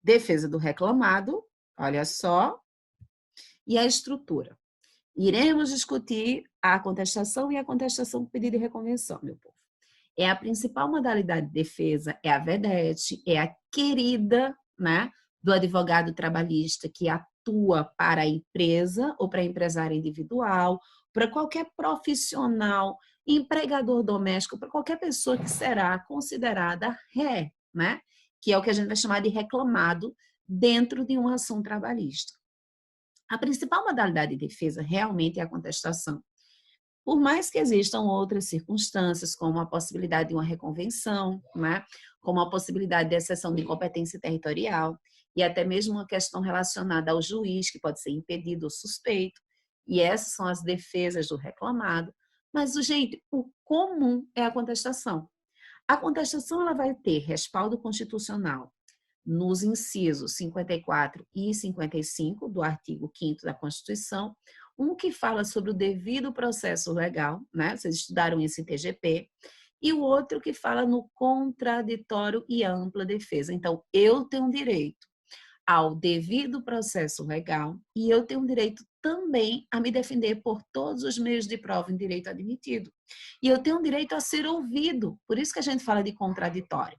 defesa do reclamado, olha só, e a estrutura. Iremos discutir a contestação e a contestação com pedido de reconvenção, meu povo. É a principal modalidade de defesa, é a vedete, é a querida, né, do advogado trabalhista que atua para a empresa ou para a empresária individual, para qualquer profissional, empregador doméstico, para qualquer pessoa que será considerada ré, né, que é o que a gente vai chamar de reclamado dentro de uma ação trabalhista. A principal modalidade de defesa realmente é a contestação. Por mais que existam outras circunstâncias, como a possibilidade de uma reconvenção, né? Como a possibilidade de exceção de incompetência territorial, e até mesmo uma questão relacionada ao juiz, que pode ser impedido ou suspeito, e essas são as defesas do reclamado, mas, gente, o comum é a contestação. A contestação ela vai ter respaldo constitucional nos incisos 54 e 55 do artigo 5º da Constituição, um que fala sobre o devido processo legal, né? Vocês estudaram esse em TGP, e o outro que fala no contraditório e ampla defesa. Então, eu tenho direito ao devido processo legal e eu tenho direito também a me defender por todos os meios de prova em direito admitido. E eu tenho direito a ser ouvido, por isso que a gente fala de contraditório.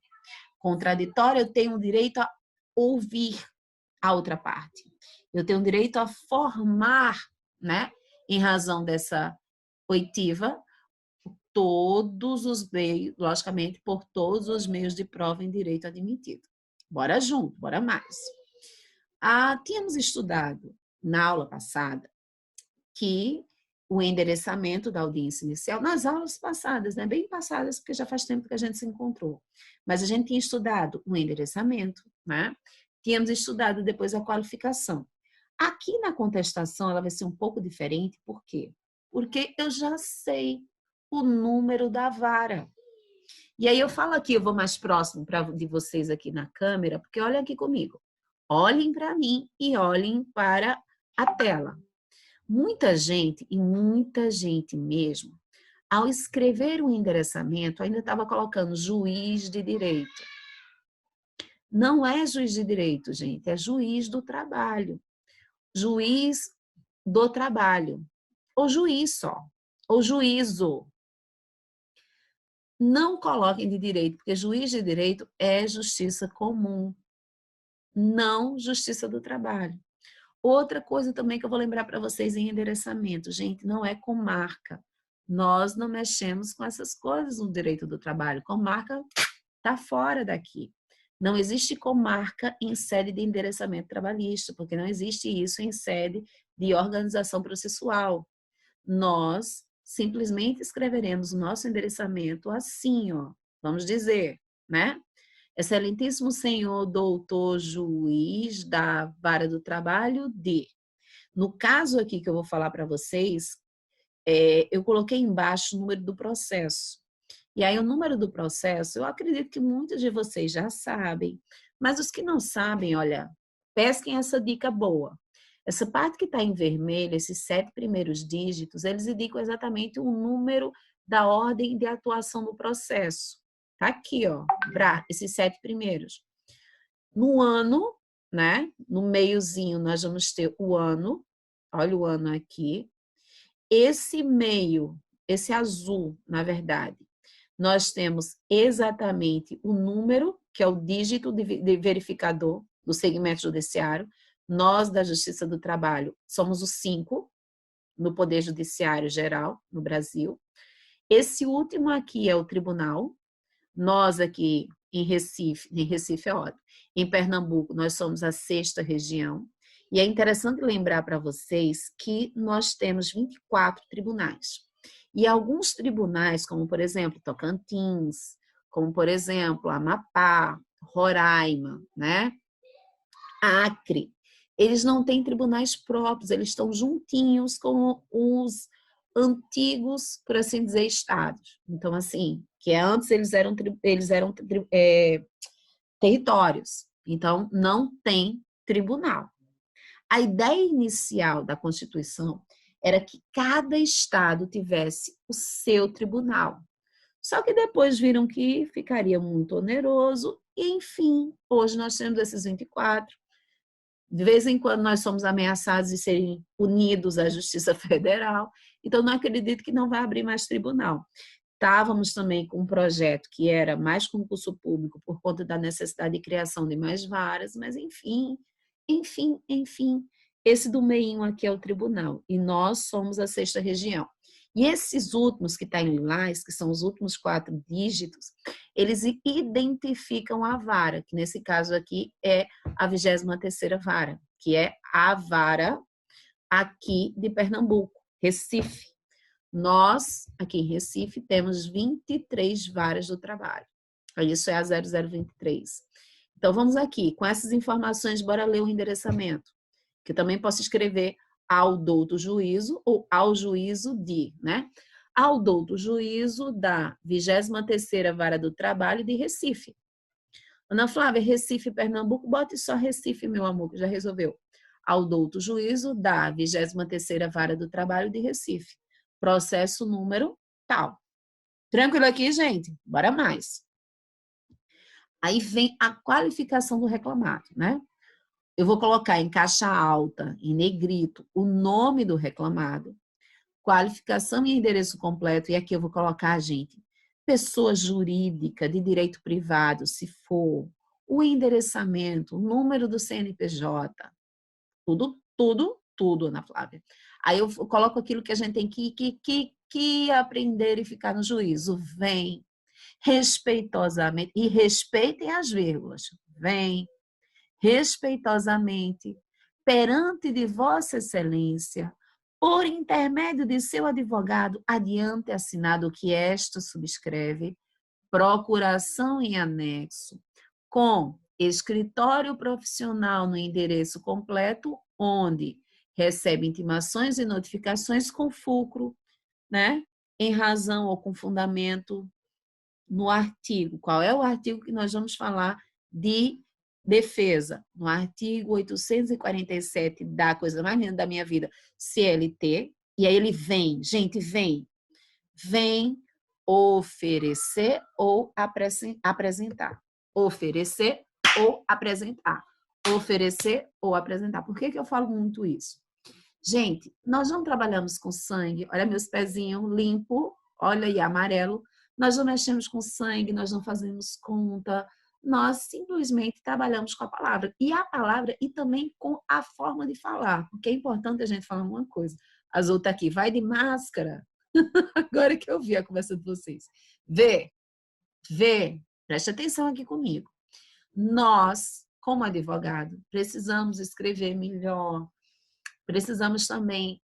Contraditório, eu tenho direito a ouvir a outra parte. Eu tenho direito a formar, né, em razão dessa oitiva, todos os meios, logicamente, por todos os meios de prova em direito admitido. Bora junto, bora mais. Tínhamos estudado na aula passada que o endereçamento da audiência inicial, nas aulas passadas, né, bem passadas, porque já faz tempo que a gente se encontrou, mas a gente tinha estudado o endereçamento, né? Tínhamos estudado depois a qualificação. Aqui na contestação ela vai ser um pouco diferente, por quê? Porque eu já sei o número da vara. E aí eu falo aqui, eu vou mais próximo de vocês aqui na câmera, porque olhem aqui comigo. Olhem para mim e olhem para a tela. Muita gente, e muita gente mesmo, ao escrever o endereçamento, ainda estava colocando juiz de direito. Não é juiz de direito, gente, é juiz do trabalho. Juiz do trabalho. Ou juiz só. Ou juízo. Não coloquem de direito, porque juiz de direito é justiça comum, não justiça do trabalho. Outra coisa também que eu vou lembrar para vocês em endereçamento, gente, não é comarca. Nós não mexemos com essas coisas no direito do trabalho. Comarca está fora daqui. Não existe comarca em sede de endereçamento trabalhista, porque não existe isso em sede de organização processual. Nós simplesmente escreveremos o nosso endereçamento assim, ó, vamos dizer, né? Excelentíssimo senhor doutor juiz da Vara do Trabalho de... No caso aqui que eu vou falar para vocês, eu coloquei embaixo o número do processo. E aí o número do processo, eu acredito que muitos de vocês já sabem, mas os que não sabem, olha, pesquem essa dica boa. Essa parte que está em vermelho, esses 7 primeiros dígitos, eles indicam exatamente o número da ordem de atuação do processo. Tá aqui, ó, esses 7 primeiros. No ano, né, no meiozinho nós vamos ter o ano, olha o ano aqui. Esse meio, esse azul, na verdade, nós temos exatamente o número, que é o dígito de verificador do segmento judiciário. Nós, da Justiça do Trabalho, somos o 5 no Poder Judiciário Geral, no Brasil. Esse último aqui é o tribunal. Nós aqui em Recife é ótimo, em Pernambuco, nós somos a 6ª região. E é interessante lembrar para vocês que nós temos 24 tribunais. E alguns tribunais, como por exemplo Tocantins, como por exemplo Amapá, Roraima, né? Acre, eles não têm tribunais próprios, eles estão juntinhos com os antigos, por assim dizer, estados. Então, assim, que antes eles eram territórios, então não tem tribunal. A ideia inicial da Constituição era que cada estado tivesse o seu tribunal. Só que depois viram que ficaria muito oneroso e, enfim, hoje nós temos esses 24. De vez em quando nós somos ameaçados de serem punidos à Justiça Federal, então não acredito que não vai abrir mais tribunal. Estávamos também com um projeto que era mais concurso público por conta da necessidade de criação de mais varas, mas enfim, esse do meinho aqui é o tribunal e nós somos a 6ª região. E esses últimos que estão em lilás, que são os últimos 4 dígitos, eles identificam a vara, que nesse caso aqui é a 23ª vara, que é a vara aqui de Pernambuco, Recife. Nós, aqui em Recife, temos 23 varas do trabalho. Isso é a 0023. Então, vamos aqui. Com essas informações, bora ler o endereçamento. Que eu também posso escrever ao douto juízo ou ao juízo de, né? Ao douto juízo da 23ª Vara do Trabalho de Recife. Ana Flávia, Recife, Pernambuco, bote só Recife, meu amor, que já resolveu. Ao douto juízo da 23ª Vara do Trabalho de Recife. Processo número tal. Tranquilo aqui, gente? Bora mais. Aí vem a qualificação do reclamado, né? Eu vou colocar em caixa alta, em negrito, o nome do reclamado, qualificação e endereço completo, e aqui eu vou colocar, gente, pessoa jurídica de direito privado, se for, o endereçamento, o número do CNPJ, tudo, Ana Flávia. Aí eu coloco aquilo que a gente tem que aprender e ficar no juízo. Vem, respeitosamente, e respeitem as vírgulas. Vem, respeitosamente, perante de Vossa Excelência, por intermédio de seu advogado, adiante assinado o que esta subscreve, procuração em anexo, com escritório profissional no endereço completo, onde recebe intimações e notificações com fulcro, né? Em razão ou com fundamento no artigo. Qual é o artigo que nós vamos falar de defesa? No artigo 847 da coisa mais linda da minha vida, CLT, e aí ele vem, gente, vem oferecer ou apresentar. Oferecer ou apresentar. Oferecer ou apresentar. Por que eu falo muito isso? Gente, nós não trabalhamos com sangue. Olha meus pezinhos limpo, olha aí amarelo. Nós não mexemos com sangue, nós não fazemos conta. Nós simplesmente trabalhamos com a palavra. E a palavra e também com a forma de falar. Porque é importante a gente falar uma coisa. A Azul tá aqui, vai de máscara. Agora que eu vi a conversa de vocês. Vê, preste atenção aqui comigo. Nós, como advogado, precisamos escrever melhor, precisamos também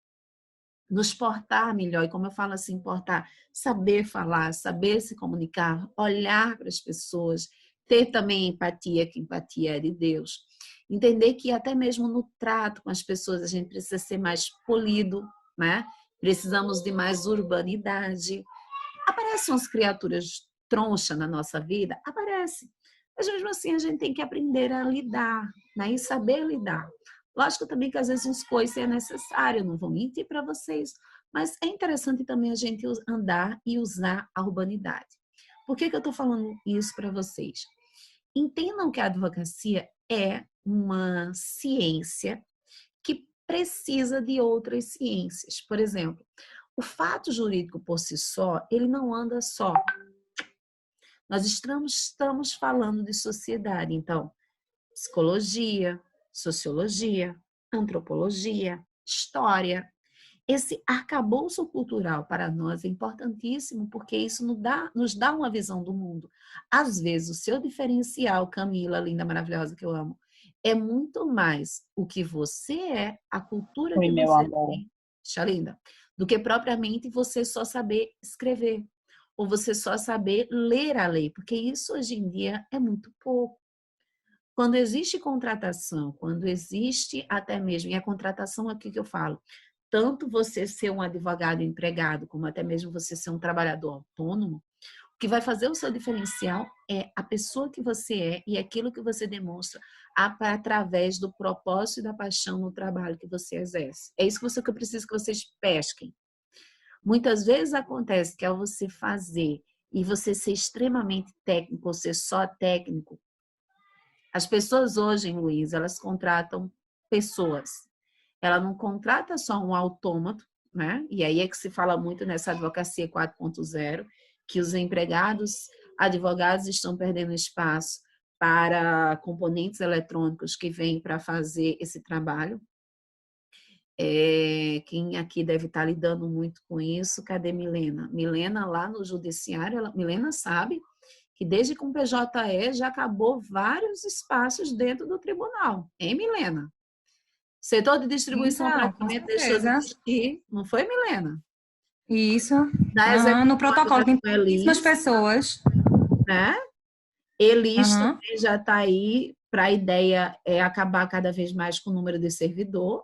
nos portar melhor, e como eu falo assim, portar, saber falar, saber se comunicar, olhar para as pessoas, ter também empatia, que empatia é de Deus. Entender que até mesmo no trato com as pessoas a gente precisa ser mais polido, né? Precisamos de mais urbanidade. Aparecem umas criaturas tronchas na nossa vida? Aparece. Mas mesmo assim a gente tem que aprender a lidar, né? E saber lidar. Lógico também que às vezes uns coisas é necessário, não vou mentir para vocês, mas é interessante também a gente andar e usar a urbanidade. Por que eu estou falando isso para vocês? Entendam que a advocacia é uma ciência que precisa de outras ciências. Por exemplo, o fato jurídico por si só, ele não anda só. Nós estamos falando de sociedade, então, psicologia, sociologia, antropologia, história. Esse arcabouço cultural para nós é importantíssimo porque isso nos dá uma visão do mundo. Às vezes, o seu diferencial, Camila, linda, maravilhosa, que eu amo, é muito mais o que você é, a cultura Oi, que meu você amor. tem, linda, do que propriamente você só saber escrever ou você só saber ler a lei, porque isso hoje em dia é muito pouco. Quando existe contratação, quando existe até mesmo, e a contratação aqui que eu falo, tanto você ser um advogado empregado, como até mesmo você ser um trabalhador autônomo, o que vai fazer o seu diferencial é a pessoa que você é e aquilo que você demonstra através do propósito e da paixão no trabalho que você exerce. É isso que eu preciso que vocês pesquem. Muitas vezes acontece que ao você fazer e você ser extremamente técnico ou ser só técnico, as pessoas hoje, Luiz, elas contratam pessoas. Ela não contrata só um autômato, né? E aí é que se fala muito nessa advocacia 4.0, que os empregados, advogados estão perdendo espaço para componentes eletrônicos que vêm para fazer esse trabalho. Quem aqui deve estar lidando muito com isso? Cadê Milena? Milena lá no judiciário, Milena sabe que desde que o PJE já acabou vários espaços dentro do tribunal, hein, Milena? Setor de distribuição e Então, com praticamente deixou de certeza. existir, não foi, Milena? Isso. Da Aham, no execução protocolo agora tem com pouquíssimas Elis, pessoas. né? Elis Aham. também já está aí para a ideia é acabar cada vez mais com o número de servidor.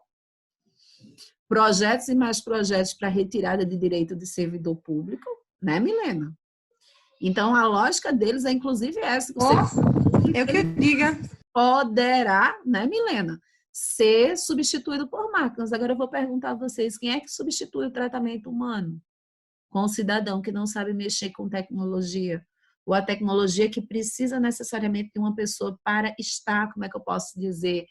Projetos e mais projetos para retirada de direito de servidor público, né, Milena? Então, a lógica deles é, inclusive, essa, que o Ou, servidor público eu que ele diga. poderá, né, Milena, ser substituído por máquinas. Agora, eu vou perguntar a vocês, quem é que substitui o tratamento humano? Com o cidadão que não sabe mexer com tecnologia, ou a tecnologia que precisa necessariamente de uma pessoa para estar, como é que eu posso dizer,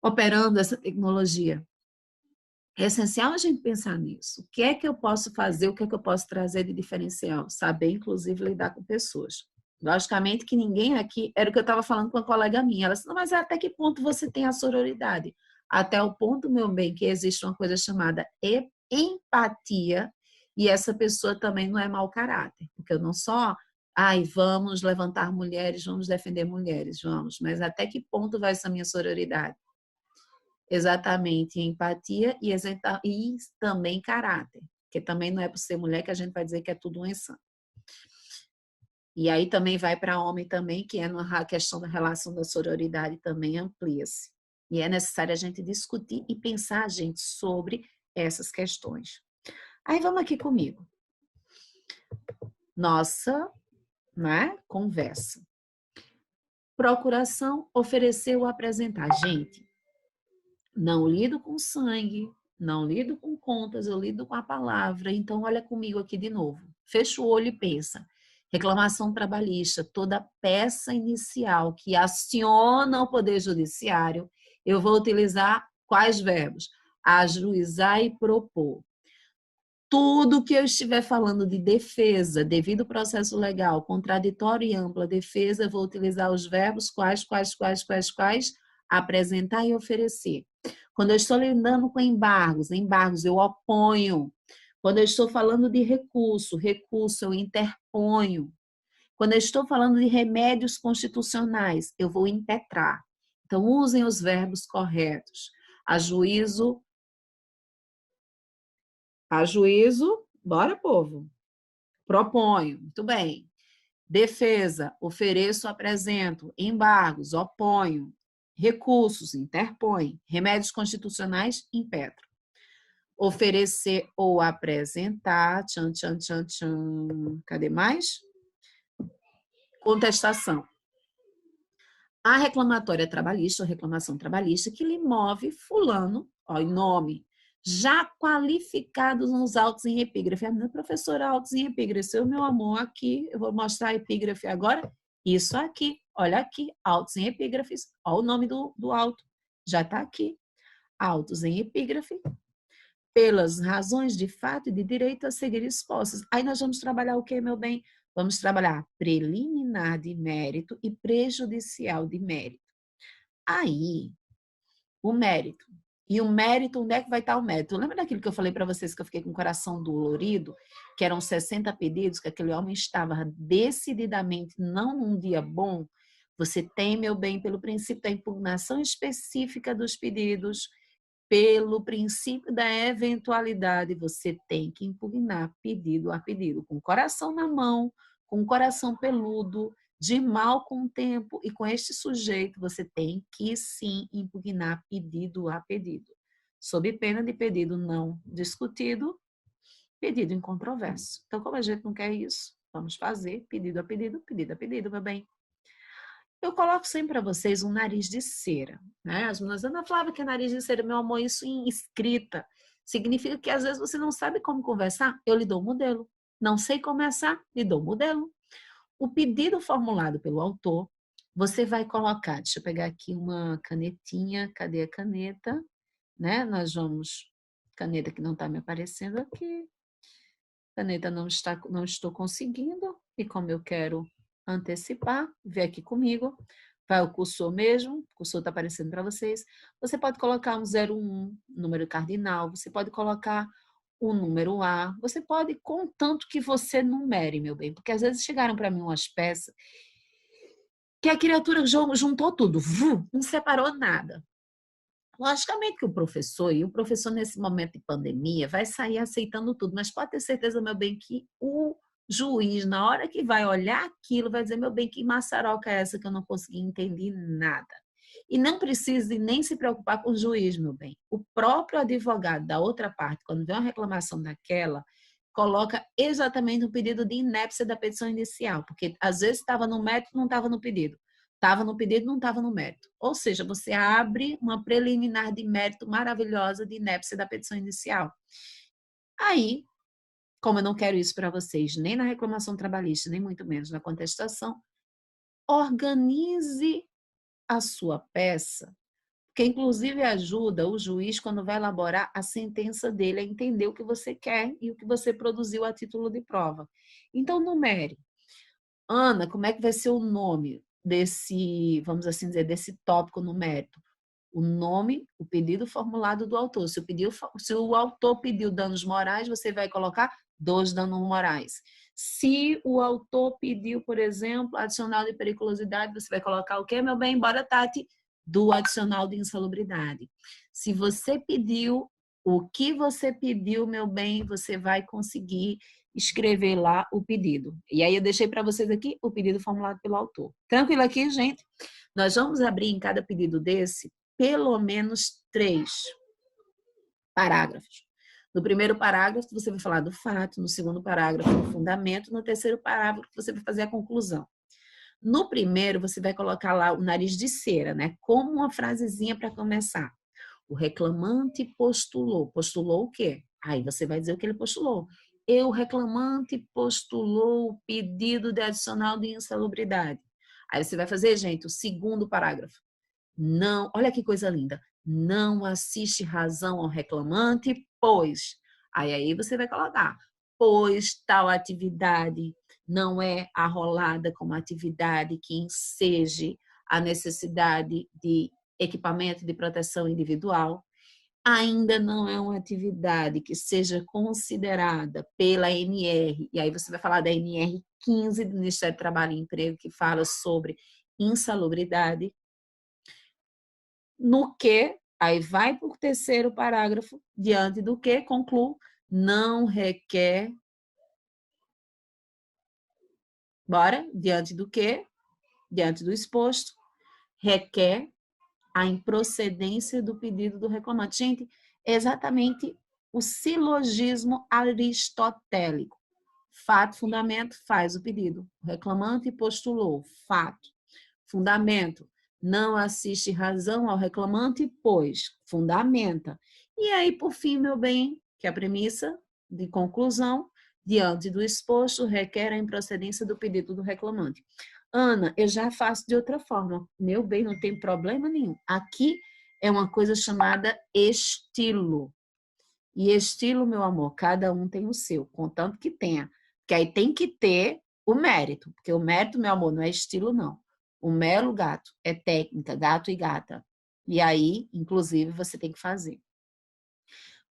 operando essa tecnologia. É essencial a gente pensar nisso. O que é que eu posso fazer, o que é que eu posso trazer de diferencial? Saber, inclusive, lidar com pessoas. Logicamente que ninguém aqui, era o que eu estava falando com uma colega minha, ela disse, não, mas até que ponto você tem a sororidade? Até o ponto, meu bem, que existe uma coisa chamada empatia, e essa pessoa também não é mau caráter, porque eu não só, ai, vamos levantar mulheres, vamos defender mulheres, vamos, mas até que ponto vai essa minha sororidade? Exatamente, empatia e também caráter, porque também não é por ser mulher que a gente vai dizer que é tudo um santo. E aí também vai para homem também, que é na questão da relação da sororidade também amplia-se. E é necessário a gente discutir e pensar, gente, sobre essas questões. Aí vamos aqui comigo. Nossa, né, conversa. Procuração, oferecer ou apresentar. Gente, não lido com sangue, não lido com contas, eu lido com a palavra. Então, olha comigo aqui de novo. Fecha o olho e pensa. Reclamação trabalhista, toda peça inicial que aciona o Poder Judiciário, eu vou utilizar quais verbos? Ajuizar e propor. Tudo que eu estiver falando de defesa, devido ao processo legal, contraditório e ampla defesa, eu vou utilizar os verbos quais? Apresentar e oferecer. Quando eu estou lidando com embargos eu oponho. Quando eu estou falando de recurso eu interponho. Quando eu estou falando de remédios constitucionais, eu vou impetrar. Então, usem os verbos corretos. Ajuízo, ajuízo, bora, povo. Proponho, muito bem. Defesa, ofereço, apresento. Embargos, oponho. Recursos, interpõe. Remédios constitucionais, impetro. Oferecer ou apresentar, tchan, tchan, tchan, tchan. Cadê mais? Contestação. A reclamatória trabalhista ou reclamação trabalhista que lhe move fulano, ó, em nome, já qualificados nos autos em epígrafe. A minha professora autos em epígrafe, eu, meu amor, aqui, eu vou mostrar a epígrafe agora, isso aqui, olha aqui, autos em epígrafes, olha o nome do auto, já está aqui, autos em epígrafe, pelas razões de fato e de direito a seguir expostas. Aí nós vamos trabalhar o que, meu bem? Vamos trabalhar preliminar de mérito e prejudicial de mérito. Aí, o mérito. E o mérito, onde é que vai estar o mérito? Lembra daquilo que eu falei para vocês que eu fiquei com o coração dolorido? Que eram 60 pedidos, que aquele homem estava decididamente não num dia bom? Você tem, meu bem, pelo princípio da impugnação específica dos pedidos, pelo princípio da eventualidade, você tem que impugnar pedido a pedido, com o coração na mão, com o coração peludo, de mal com o tempo, e com este sujeito você tem que sim impugnar pedido a pedido, sob pena de pedido não discutido, pedido em controvérsia. Então, como a gente não quer isso, vamos fazer pedido a pedido, meu bem. Eu coloco sempre para vocês um nariz de cera, né? As meninas, Ana Flávia, que é nariz de cera, meu amor, isso em escrita significa que às vezes você não sabe como conversar, eu lhe dou um modelo. Não sei começar, lhe dou o modelo. O pedido formulado pelo autor, você vai colocar, deixa eu pegar aqui uma canetinha, cadê a caneta? Né? Nós vamos, caneta que não está me aparecendo aqui, caneta não estou conseguindo, e como eu quero antecipar, vê aqui comigo, vai o cursor mesmo, o cursor está aparecendo para vocês, você pode colocar um 01, número cardinal, você pode colocar o número A, você pode, contanto que você numere, meu bem, porque às vezes chegaram para mim umas peças que a criatura juntou tudo, não separou nada. Logicamente que o professor, e o professor nesse momento de pandemia, vai sair aceitando tudo, mas pode ter certeza, meu bem, que o juiz, na hora que vai olhar aquilo, vai dizer, meu bem, que maçaroca é essa que eu não consegui entender nada. E não precise nem se preocupar com o juiz, meu bem. O próprio advogado da outra parte, quando vê uma reclamação daquela, coloca exatamente o pedido de inépcia da petição inicial, porque às vezes estava no mérito, não estava no pedido. Estava no pedido, não estava no mérito. Ou seja, você abre uma preliminar de mérito maravilhosa de inépcia da petição inicial. Aí, como eu não quero isso para vocês, nem na reclamação trabalhista, nem muito menos na contestação, organize a sua peça, que inclusive ajuda o juiz, quando vai elaborar a sentença dele, a entender o que você quer e o que você produziu a título de prova. Então, numere. Ana, como é que vai ser o nome desse, vamos assim dizer, desse tópico no mérito? O nome, o pedido formulado do autor. Se o autor pediu danos morais, você vai colocar 2 danos morais. Se o autor pediu, por exemplo, adicional de periculosidade, você vai colocar o quê, meu bem? Bora, Tati, do adicional de insalubridade. Se você pediu o que você pediu, meu bem, você vai conseguir escrever lá o pedido. E aí eu deixei para vocês aqui o pedido formulado pelo autor. Tranquilo aqui, gente? Nós vamos abrir em cada pedido desse pelo menos 3 parágrafos. No primeiro parágrafo, você vai falar do fato, no segundo parágrafo, do fundamento, no terceiro parágrafo, você vai fazer a conclusão. No primeiro, você vai colocar lá o nariz de cera, né? Como uma frasezinha para começar. O reclamante postulou. Postulou o quê? Aí você vai dizer o que ele postulou. O reclamante postulou o pedido de adicional de insalubridade. Aí você vai fazer, gente, o segundo parágrafo. Não, olha que coisa linda. Não assiste razão ao reclamante, pois. Aí você vai colocar, pois tal atividade não é arrolada como atividade que enseje a necessidade de equipamento de proteção individual, ainda não é uma atividade que seja considerada pela NR, e aí você vai falar da NR 15 do Ministério do Trabalho e Emprego, que fala sobre insalubridade, no que, aí vai para o terceiro parágrafo, diante do que, concluo, não requer, bora, diante do que, diante do exposto, requer a improcedência do pedido do reclamante. Gente, é exatamente o silogismo aristotélico. Fato, fundamento, faz o pedido. O reclamante postulou, fato. Fundamento, não assiste razão ao reclamante, pois fundamenta. E aí, por fim, meu bem, que é a premissa de conclusão, diante do exposto, requer a improcedência do pedido do reclamante. Ana, eu já faço de outra forma. Meu bem, não tem problema nenhum. Aqui é uma coisa chamada estilo. E estilo, meu amor, cada um tem o seu, contanto que tenha. Porque aí tem que ter o mérito, porque o mérito, meu amor, não é estilo, não. O mero gato é técnica, gato e gata. E aí, inclusive, você tem que fazer.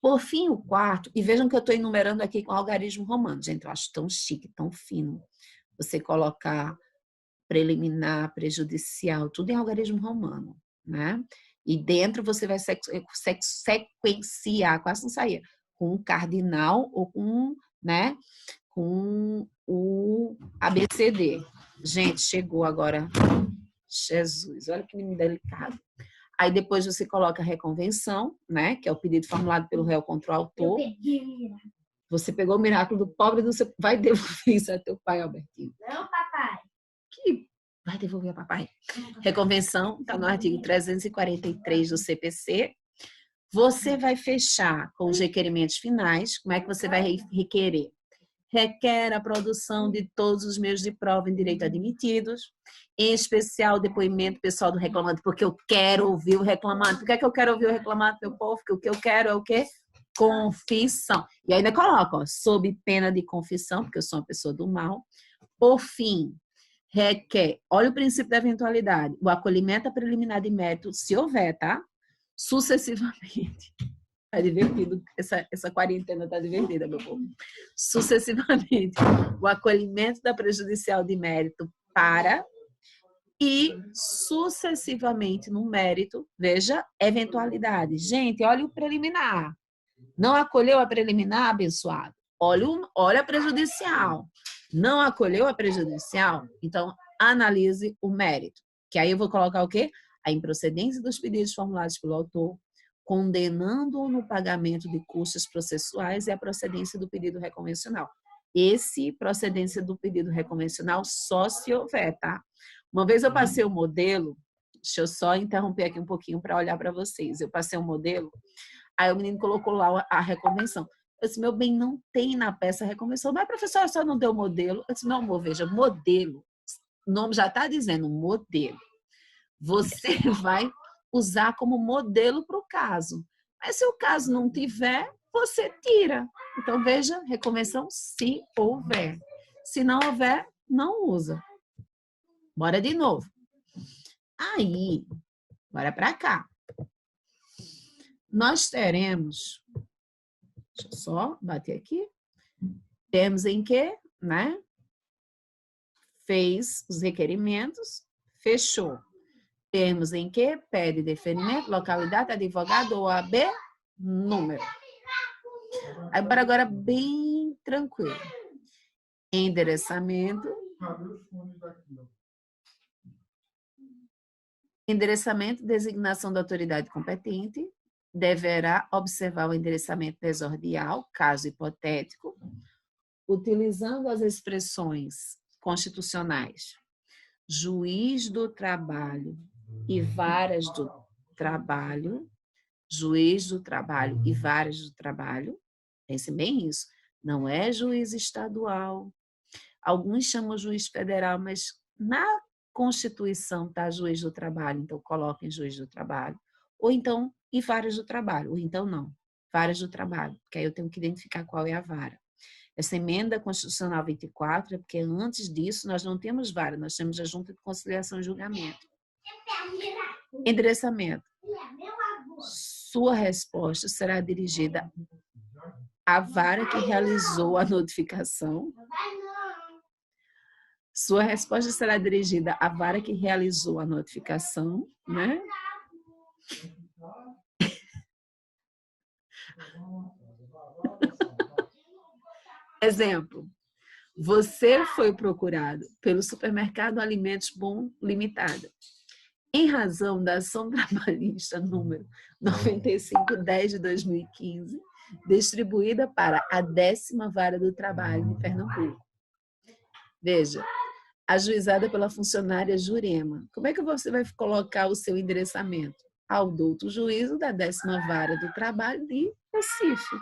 Por fim, o quarto, e vejam que eu estou enumerando aqui com algarismo romano. Gente, eu acho tão chique, tão fino. Você colocar preliminar, prejudicial, tudo em algarismo romano, né? E dentro você vai sequenciar, quase não saía, com o cardinal ou com, né, com o ABCD. Gente, chegou agora. Jesus, olha que menino delicado. Aí depois você coloca a reconvenção, né, que é o pedido formulado pelo réu contra o autor. Você pegou o miraculo do pobre do seu... Vai devolver isso a teu pai, Albertinho. Não, papai. Que vai devolver a papai. Reconvenção, está no artigo 343 do CPC. Você vai fechar com os requerimentos finais. Como é que você vai requerer? requer a produção de todos os meios de prova em direito admitidos, em especial o depoimento pessoal do reclamante, porque eu quero ouvir o reclamante. Por que é que eu quero ouvir o reclamante, meu povo? Porque o que eu quero é o quê? Confissão. E ainda coloca, ó, sob pena de confissão, porque eu sou uma pessoa do mal. Por fim, requer, olha o princípio da eventualidade, o acolhimento preliminar de mérito, se houver, tá? Sucessivamente. Tá divertido, essa quarentena tá divertida, meu povo. Sucessivamente, o acolhimento da prejudicial de mérito para e sucessivamente no mérito, veja, eventualidade. Gente, olha o preliminar. Não acolheu a preliminar, abençoado? Olha a prejudicial. Não acolheu a prejudicial? Então, analise o mérito. Que aí eu vou colocar o quê? A improcedência dos pedidos formulados pelo autor, condenando-o no pagamento de custos processuais e a procedência do pedido reconvencional. Esse procedência do pedido reconvencional só se houver, tá? Uma vez eu passei o modelo, deixa eu só interromper aqui um pouquinho para olhar para vocês. Eu passei um modelo, aí o menino colocou lá a reconvenção. Eu disse, meu bem, não tem na peça a reconvenção. Mas, professora, só não deu modelo? Eu disse, meu amor, veja, modelo, o nome já está dizendo modelo. Você vai usar como modelo para o caso. Mas se o caso não tiver, você tira. Então, veja, reconvenção se houver. Se não houver, não usa. Bora de novo. Aí, bora para cá. Nós teremos, deixa eu só bater aqui, temos em que, né? Fez os requerimentos, fechou. Termos em que pede deferimento, localidade, advogado, OAB, número. Aí, para agora, bem tranquilo. Endereçamento. Endereçamento, designação da autoridade competente. Deverá observar o endereçamento desordial, caso hipotético, utilizando as expressões constitucionais juiz do trabalho e varas do trabalho, juiz do trabalho e varas do trabalho, pense bem isso, não é juiz estadual, alguns chamam juiz federal, mas na Constituição está juiz do trabalho, então coloquem juiz do trabalho, ou então e varas do trabalho, ou então não, varas do trabalho, porque aí eu tenho que identificar qual é a vara. Essa emenda constitucional 24 é porque antes disso nós não temos vara, nós temos a Junta de Conciliação e Julgamento. Endereçamento. Sua resposta será dirigida à vara que realizou a notificação. Sua resposta será dirigida à vara que realizou a notificação, né? Exemplo. Você foi procurado pelo Supermercado Alimentos Bom Limitada, em razão da ação trabalhista número 9510 de 2015, distribuída para a 10ª Vara do Trabalho de Pernambuco. Veja, ajuizada pela funcionária Jurema. Como é que você vai colocar o seu endereçamento? Ao douto juízo da 10ª Vara do Trabalho de Recife.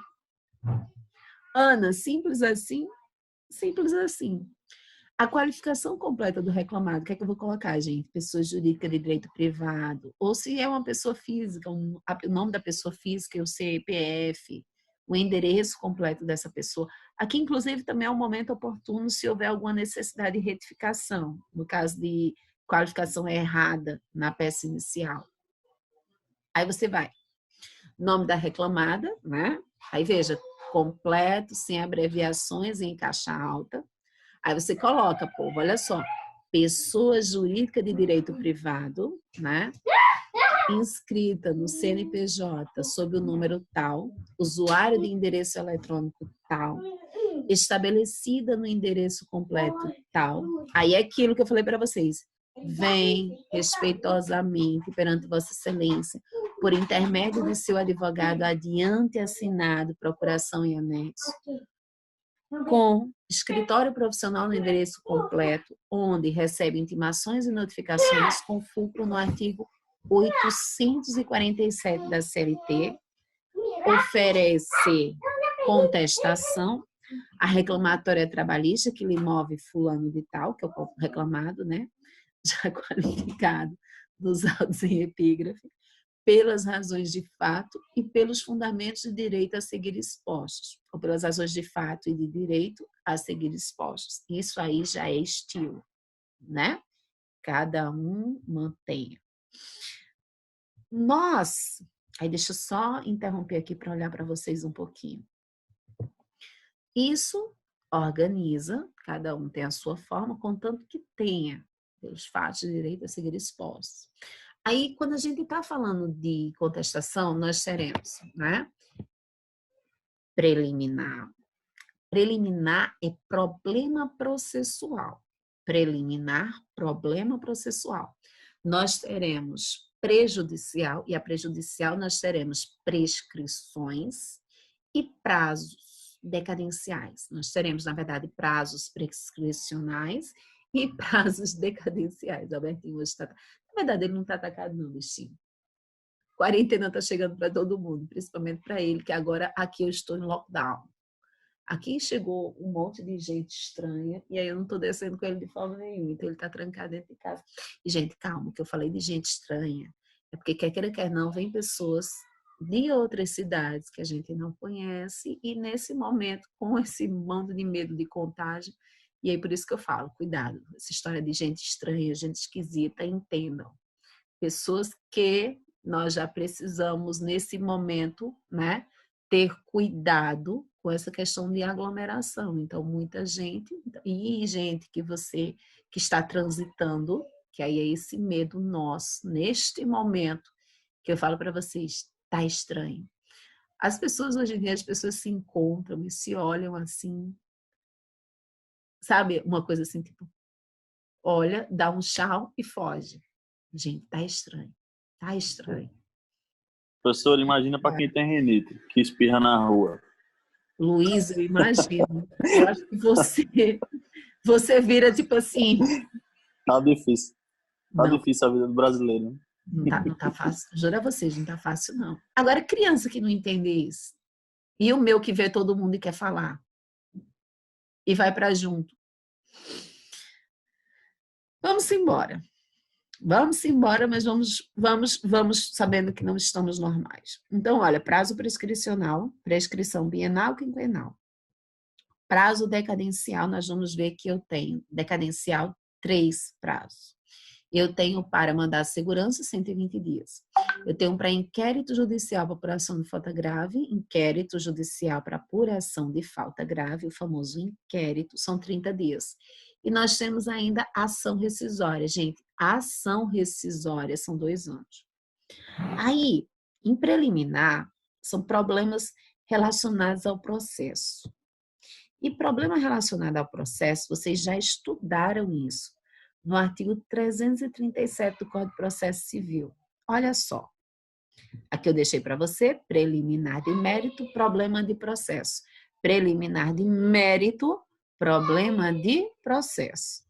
Ana, simples assim? Simples assim. A qualificação completa do reclamado, o que é que eu vou colocar, gente? Pessoa jurídica de direito privado, ou se é uma pessoa física, o nome da pessoa física, o CPF, o endereço completo dessa pessoa. Aqui, inclusive, também é um momento oportuno se houver alguma necessidade de retificação, no caso de qualificação errada na peça inicial. Aí você vai, nome da reclamada, né? Aí veja, completo, sem abreviações e em caixa alta. Aí você coloca, povo, olha só, pessoa jurídica de direito privado, né? Inscrita no CNPJ sob o número tal, usuário de endereço eletrônico tal, estabelecida no endereço completo tal. Aí é aquilo que eu falei para vocês. Vem respeitosamente perante Vossa Excelência, por intermédio de seu advogado adiante assinado, procuração e anexo, com escritório profissional no endereço completo, onde recebe intimações e notificações com fulcro no artigo 847 da CLT, oferece contestação, A reclamatória trabalhista, que lhe move fulano de tal, que é o reclamado, né? Já qualificado dos autos em epígrafe, pelas razões de fato e pelos fundamentos de direito a seguir expostos, ou pelas razões de fato e de direito a seguir expostos. Isso aí já é estilo, né? Cada um mantenha. Nós, aí deixa eu só interromper aqui para olhar para vocês um pouquinho. Isso organiza, cada um tem a sua forma, contanto que tenha pelos fatos de direito a seguir expostos. Aí, quando a gente está falando de contestação, nós teremos, né? Preliminar. Preliminar é problema processual. Preliminar, problema processual. Nós teremos prejudicial, e a prejudicial nós teremos prescrições e prazos decadenciais. Nós teremos, na verdade, prazos prescricionais e prazos decadenciais. Albertinho hoje está... Na verdade, ele não está atacado não, bichinho. Quarentena está chegando para todo mundo, principalmente para ele, que agora aqui eu estou em lockdown. Aqui chegou um monte de gente estranha e aí eu não estou descendo com ele de forma nenhuma, então ele está trancado dentro de casa. E, gente, calma, que eu falei de gente estranha. É porque quer queira, quer não, vem pessoas de outras cidades que a gente não conhece e nesse momento, com esse mundo de medo de contágio, e aí por isso que eu falo, cuidado, essa história de gente estranha, gente esquisita, entendam. Pessoas que nós já precisamos, nesse momento, né, ter cuidado com essa questão de aglomeração. Então, muita gente, e gente que está transitando, que aí é esse medo nosso, neste momento, que eu falo para vocês, tá estranho. As pessoas, hoje em dia, as pessoas se encontram e se olham assim, sabe, uma coisa assim, tipo, olha, dá um tchau e foge. Gente, tá estranho. Tá estranho. Professor, imagina para quem tem rinite, que espirra na rua. Luiz, eu imagino. Eu acho que você vira tipo assim. Tá difícil. Tá Não, difícil a vida do brasileiro, né? não tá fácil. Juro a vocês, não tá fácil, não. Agora, criança que não entende isso. E o meu que vê todo mundo e quer falar. E vai para junto. Vamos embora. Vamos embora, mas vamos sabendo que não estamos normais. Então, olha, prazo prescricional, prescrição bienal, quinquenal. Prazo decadencial, nós vamos ver que eu tenho decadencial 3 prazos. Eu tenho para mandar segurança 120 dias. Eu tenho para inquérito judicial para apuração de falta grave, inquérito judicial para apuração de falta grave, o famoso inquérito, são 30 dias. E nós temos ainda ação rescisória, gente. A ação rescisória são 2 anos. Aí, em preliminar, são problemas relacionados ao processo. E problema relacionado ao processo, vocês já estudaram isso no artigo 337 do Código de Processo Civil. Olha só, aqui eu deixei para você, preliminar de mérito, problema de processo. Preliminar de mérito, problema de processo.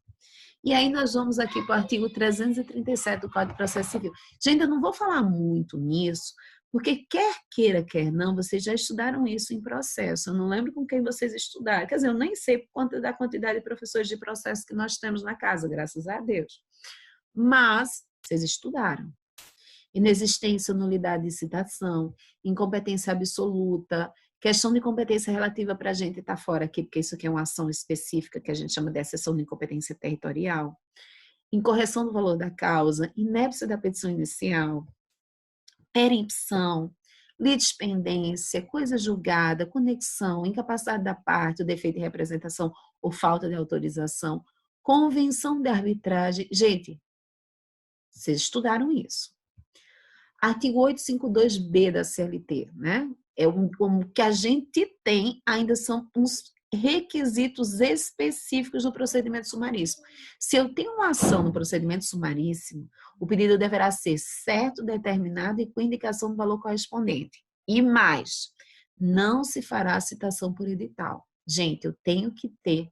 E aí nós vamos aqui para o artigo 337 do Código de Processo Civil. Gente, eu não vou falar muito nisso, porque quer queira, quer não, vocês já estudaram isso em processo. Eu não lembro com quem vocês estudaram. Quer dizer, eu nem sei por conta da quantidade de professores de processo que nós temos na casa, graças a Deus. Mas vocês estudaram. Inexistência, nulidade de citação, incompetência absoluta, questão de competência relativa para a gente está fora aqui, porque isso aqui é uma ação específica que a gente chama de exceção de incompetência territorial. Incorreção do valor da causa, inépcia da petição inicial, perempção, litispendência, coisa julgada, conexão, incapacidade da parte, o defeito de representação ou falta de autorização, convenção de arbitragem. Gente, vocês estudaram isso. Artigo 852B da CLT, né? É o que a gente tem, ainda são uns requisitos específicos do procedimento sumaríssimo. Se eu tenho uma ação no procedimento sumaríssimo, o pedido deverá ser certo, determinado e com indicação do valor correspondente. E mais, não se fará citação por edital. Gente, eu tenho que ter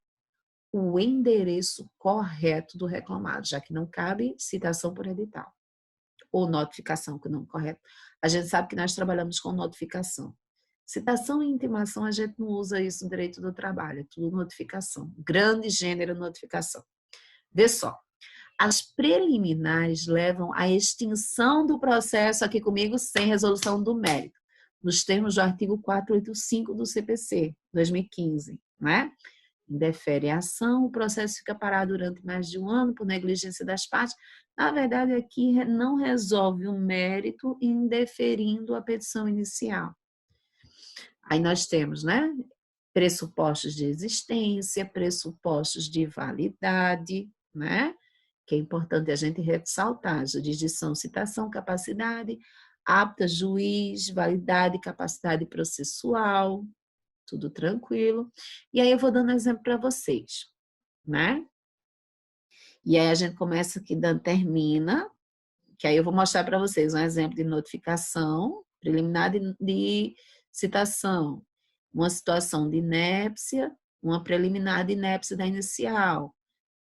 o endereço correto do reclamado, já que não cabe citação por edital. Ou notificação, que não é correto. A gente sabe que nós trabalhamos com notificação. Citação e intimação, a gente não usa isso no direito do trabalho, é tudo notificação. Grande gênero notificação. Vê só. As preliminares levam à extinção do processo aqui comigo sem resolução do mérito, nos termos do artigo 485 do CPC, 2015, né? Indefere a ação, o processo fica parado durante mais de um ano por negligência das partes. Na verdade, aqui não resolve o mérito indeferindo a petição inicial. Aí nós temos, né? Pressupostos de existência, pressupostos de validade, né? Que é importante a gente ressaltar: jurisdição, citação, capacidade, apta, juiz, validade, capacidade processual, tudo tranquilo. E aí eu vou dando exemplo para vocês, né? E aí a gente começa aqui, termina, que aí eu vou mostrar para vocês um exemplo de notificação, preliminar de citação, uma situação de inépcia, uma preliminar de inépcia da inicial,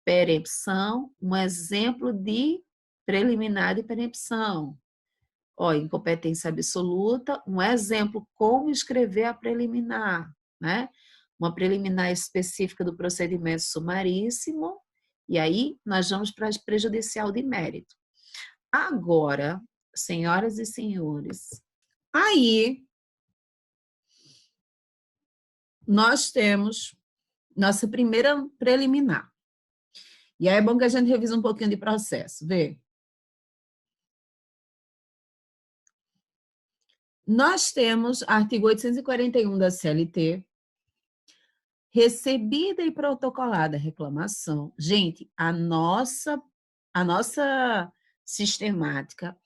perempção, um exemplo de preliminar de perempção. Ó, incompetência absoluta, um exemplo como escrever a preliminar, né? Uma preliminar específica do procedimento sumaríssimo, e aí nós vamos para a prejudicial de mérito. Agora, senhoras e senhores, aí nós temos nossa primeira preliminar. E aí é bom que a gente revise um pouquinho de processo, vê? Nós temos artigo 841 da CLT, recebida e protocolada a reclamação. Gente, a nossa sistemática,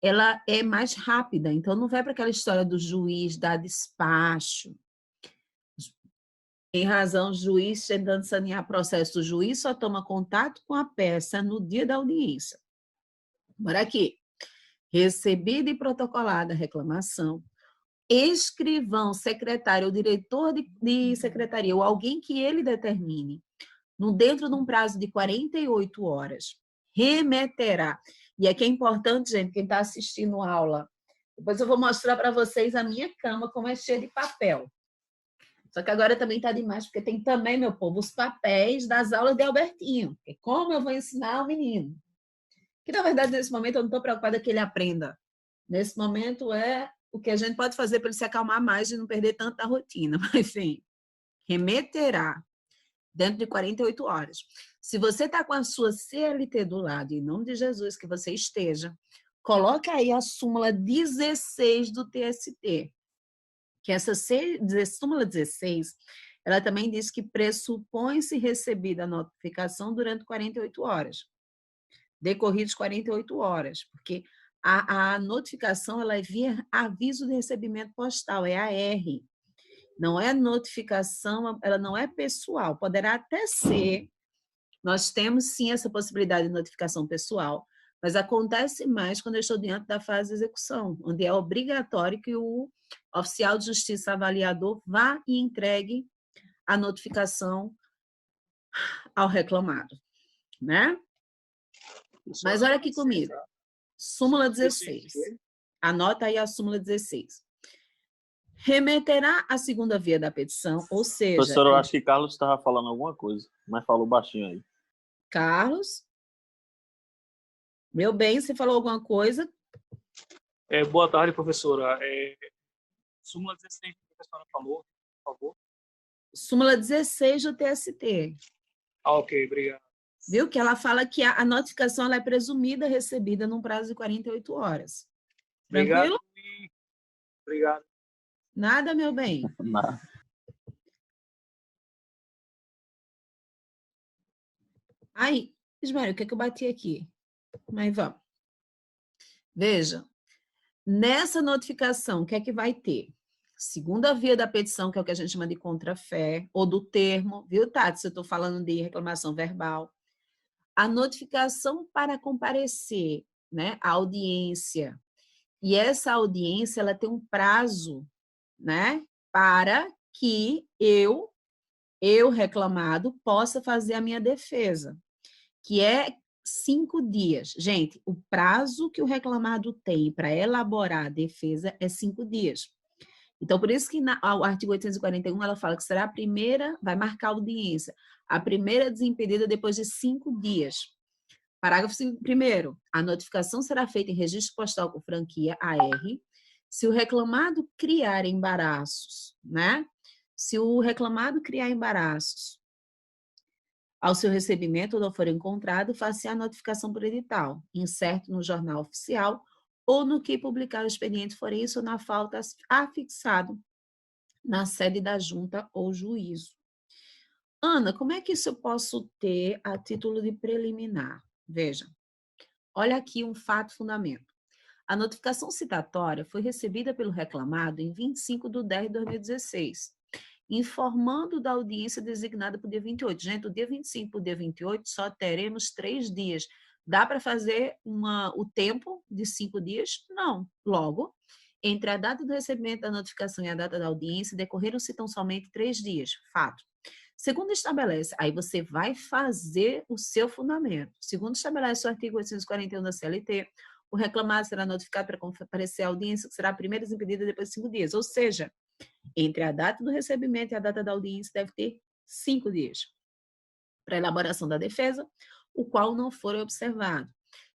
ela é mais rápida, então não vai para aquela história do juiz dar despacho. Em razão, o juiz tentando sanear processo, o juiz só toma contato com a peça no dia da audiência. Bora aqui. Recebida e protocolada a reclamação, escrivão, secretário ou diretor de secretaria, ou alguém que ele determine, dentro de um prazo de 48 horas, remeterá. E aqui é importante, gente, quem está assistindo a aula, depois eu vou mostrar para vocês a minha cama, como é cheia de papel. Só que agora também está demais, porque tem também, meu povo, os papéis das aulas de Albertinho. Que como eu vou ensinar o menino? Que, na verdade, nesse momento, eu não estou preocupada que ele aprenda. Nesse momento, é o que a gente pode fazer para ele se acalmar mais e não perder tanto da rotina. Mas, enfim, remeterá dentro de 48 horas. Se você está com a sua CLT do lado, em nome de Jesus, que você esteja, coloque aí a súmula 16 do TST. Que essa súmula 16, ela também diz que pressupõe-se recebida a notificação durante 48 horas. Decorridos 48 horas, porque a notificação ela é via aviso de recebimento postal, é AR. Não é notificação, ela não é pessoal. Poderá até ser, nós temos sim essa possibilidade de notificação pessoal, mas acontece mais quando eu estou diante da fase de execução, onde é obrigatório que o oficial de justiça avaliador vá e entregue a notificação ao reclamado, né? Mas olha aqui comigo, súmula 16. Anota aí a súmula 16. Remeterá à segunda via da petição, ou seja... Professor, eu acho que Carlos estava falando alguma coisa, mas falou baixinho aí. Carlos? Meu bem, você falou alguma coisa? Boa tarde, professora. Súmula 16 que a professora falou, por favor. Súmula 16 do TST. Ok, obrigado. Viu? Que ela fala que a notificação ela é presumida recebida num prazo de 48 horas. Tranquilo? Obrigado. Nada, meu bem. Nada. Aí, Ismael, o que é que eu bati aqui? Mas vamos. Veja, nessa notificação, o que é que vai ter? Segunda via da petição, que é o que a gente chama de contrafé, ou do termo, viu, Tati? Se eu estou falando de reclamação verbal. A notificação para comparecer, né? A audiência. E essa audiência, ela tem um prazo, né? Para que eu reclamado, possa fazer a minha defesa, que é 5 dias. Gente, o prazo que o reclamado tem para elaborar a defesa é 5 dias. Então, por isso que o artigo 841, ela fala que será a primeira, vai marcar a audiência, a primeira desimpedida depois de 5 dias. Parágrafo 1º, a notificação será feita em registro postal com franquia AR, se o reclamado criar embaraços, né? Se o reclamado criar embaraços ao seu recebimento ou não for encontrado, faça a notificação por edital, incerto no jornal oficial ou no que publicar o expediente forense ou na falta afixado na sede da junta ou juízo. Ana, como é que isso eu posso ter a título de preliminar? Veja, olha aqui um fato fundamento. A notificação citatória foi recebida pelo reclamado em 25/10/2016, informando da audiência designada para o dia 28. Gente, o dia 25 para o dia 28 só teremos 3 dias. Dá para fazer o tempo de 5 dias? Não. Logo, entre a data do recebimento da notificação e a data da audiência, decorreram-se tão somente 3 dias. Fato. Segundo estabelece, aí você vai fazer o seu fundamento. Segundo estabelece o artigo 841 da CLT, o reclamado será notificado para comparecer à audiência, que será a primeira desimpedida depois de 5 dias. Ou seja, entre a data do recebimento e a data da audiência deve ter 5 dias para elaboração da defesa, o qual não for observado.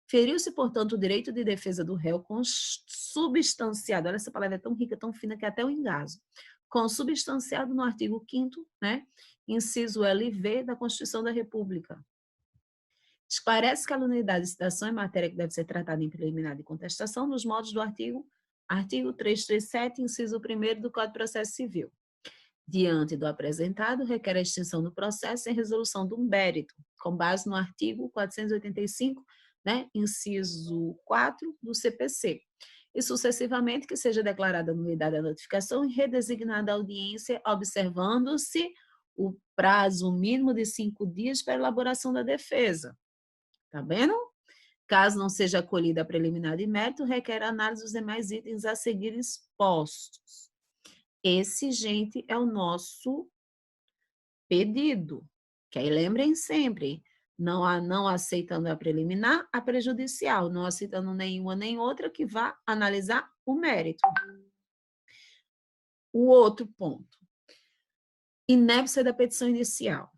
Feriu-se, portanto, o direito de defesa do réu consubstanciado, olha, essa palavra é tão rica, tão fina, que até eu engaso, consubstanciado no artigo 5º, né, inciso LV da Constituição da República. Esclarece que a nulidade de citação é matéria que deve ser tratada em preliminar de contestação nos modos do artigo 337, inciso 1º do Código de Processo Civil. Diante do apresentado, requer a extinção do processo em resolução do mérito, com base no artigo 485, né, inciso 4 do CPC. E, sucessivamente, que seja declarada a nulidade da notificação e redesignada a audiência, observando-se o prazo mínimo de 5 dias para a elaboração da defesa. Tá vendo? Caso não seja acolhida a preliminar de mérito, requer análise dos demais itens a seguir expostos. Esse, gente, é o nosso pedido. Que aí lembrem sempre, não aceitando a preliminar, a prejudicial, não aceitando nenhuma nem outra, que vá analisar o mérito. O outro ponto. Inépcia da petição inicial.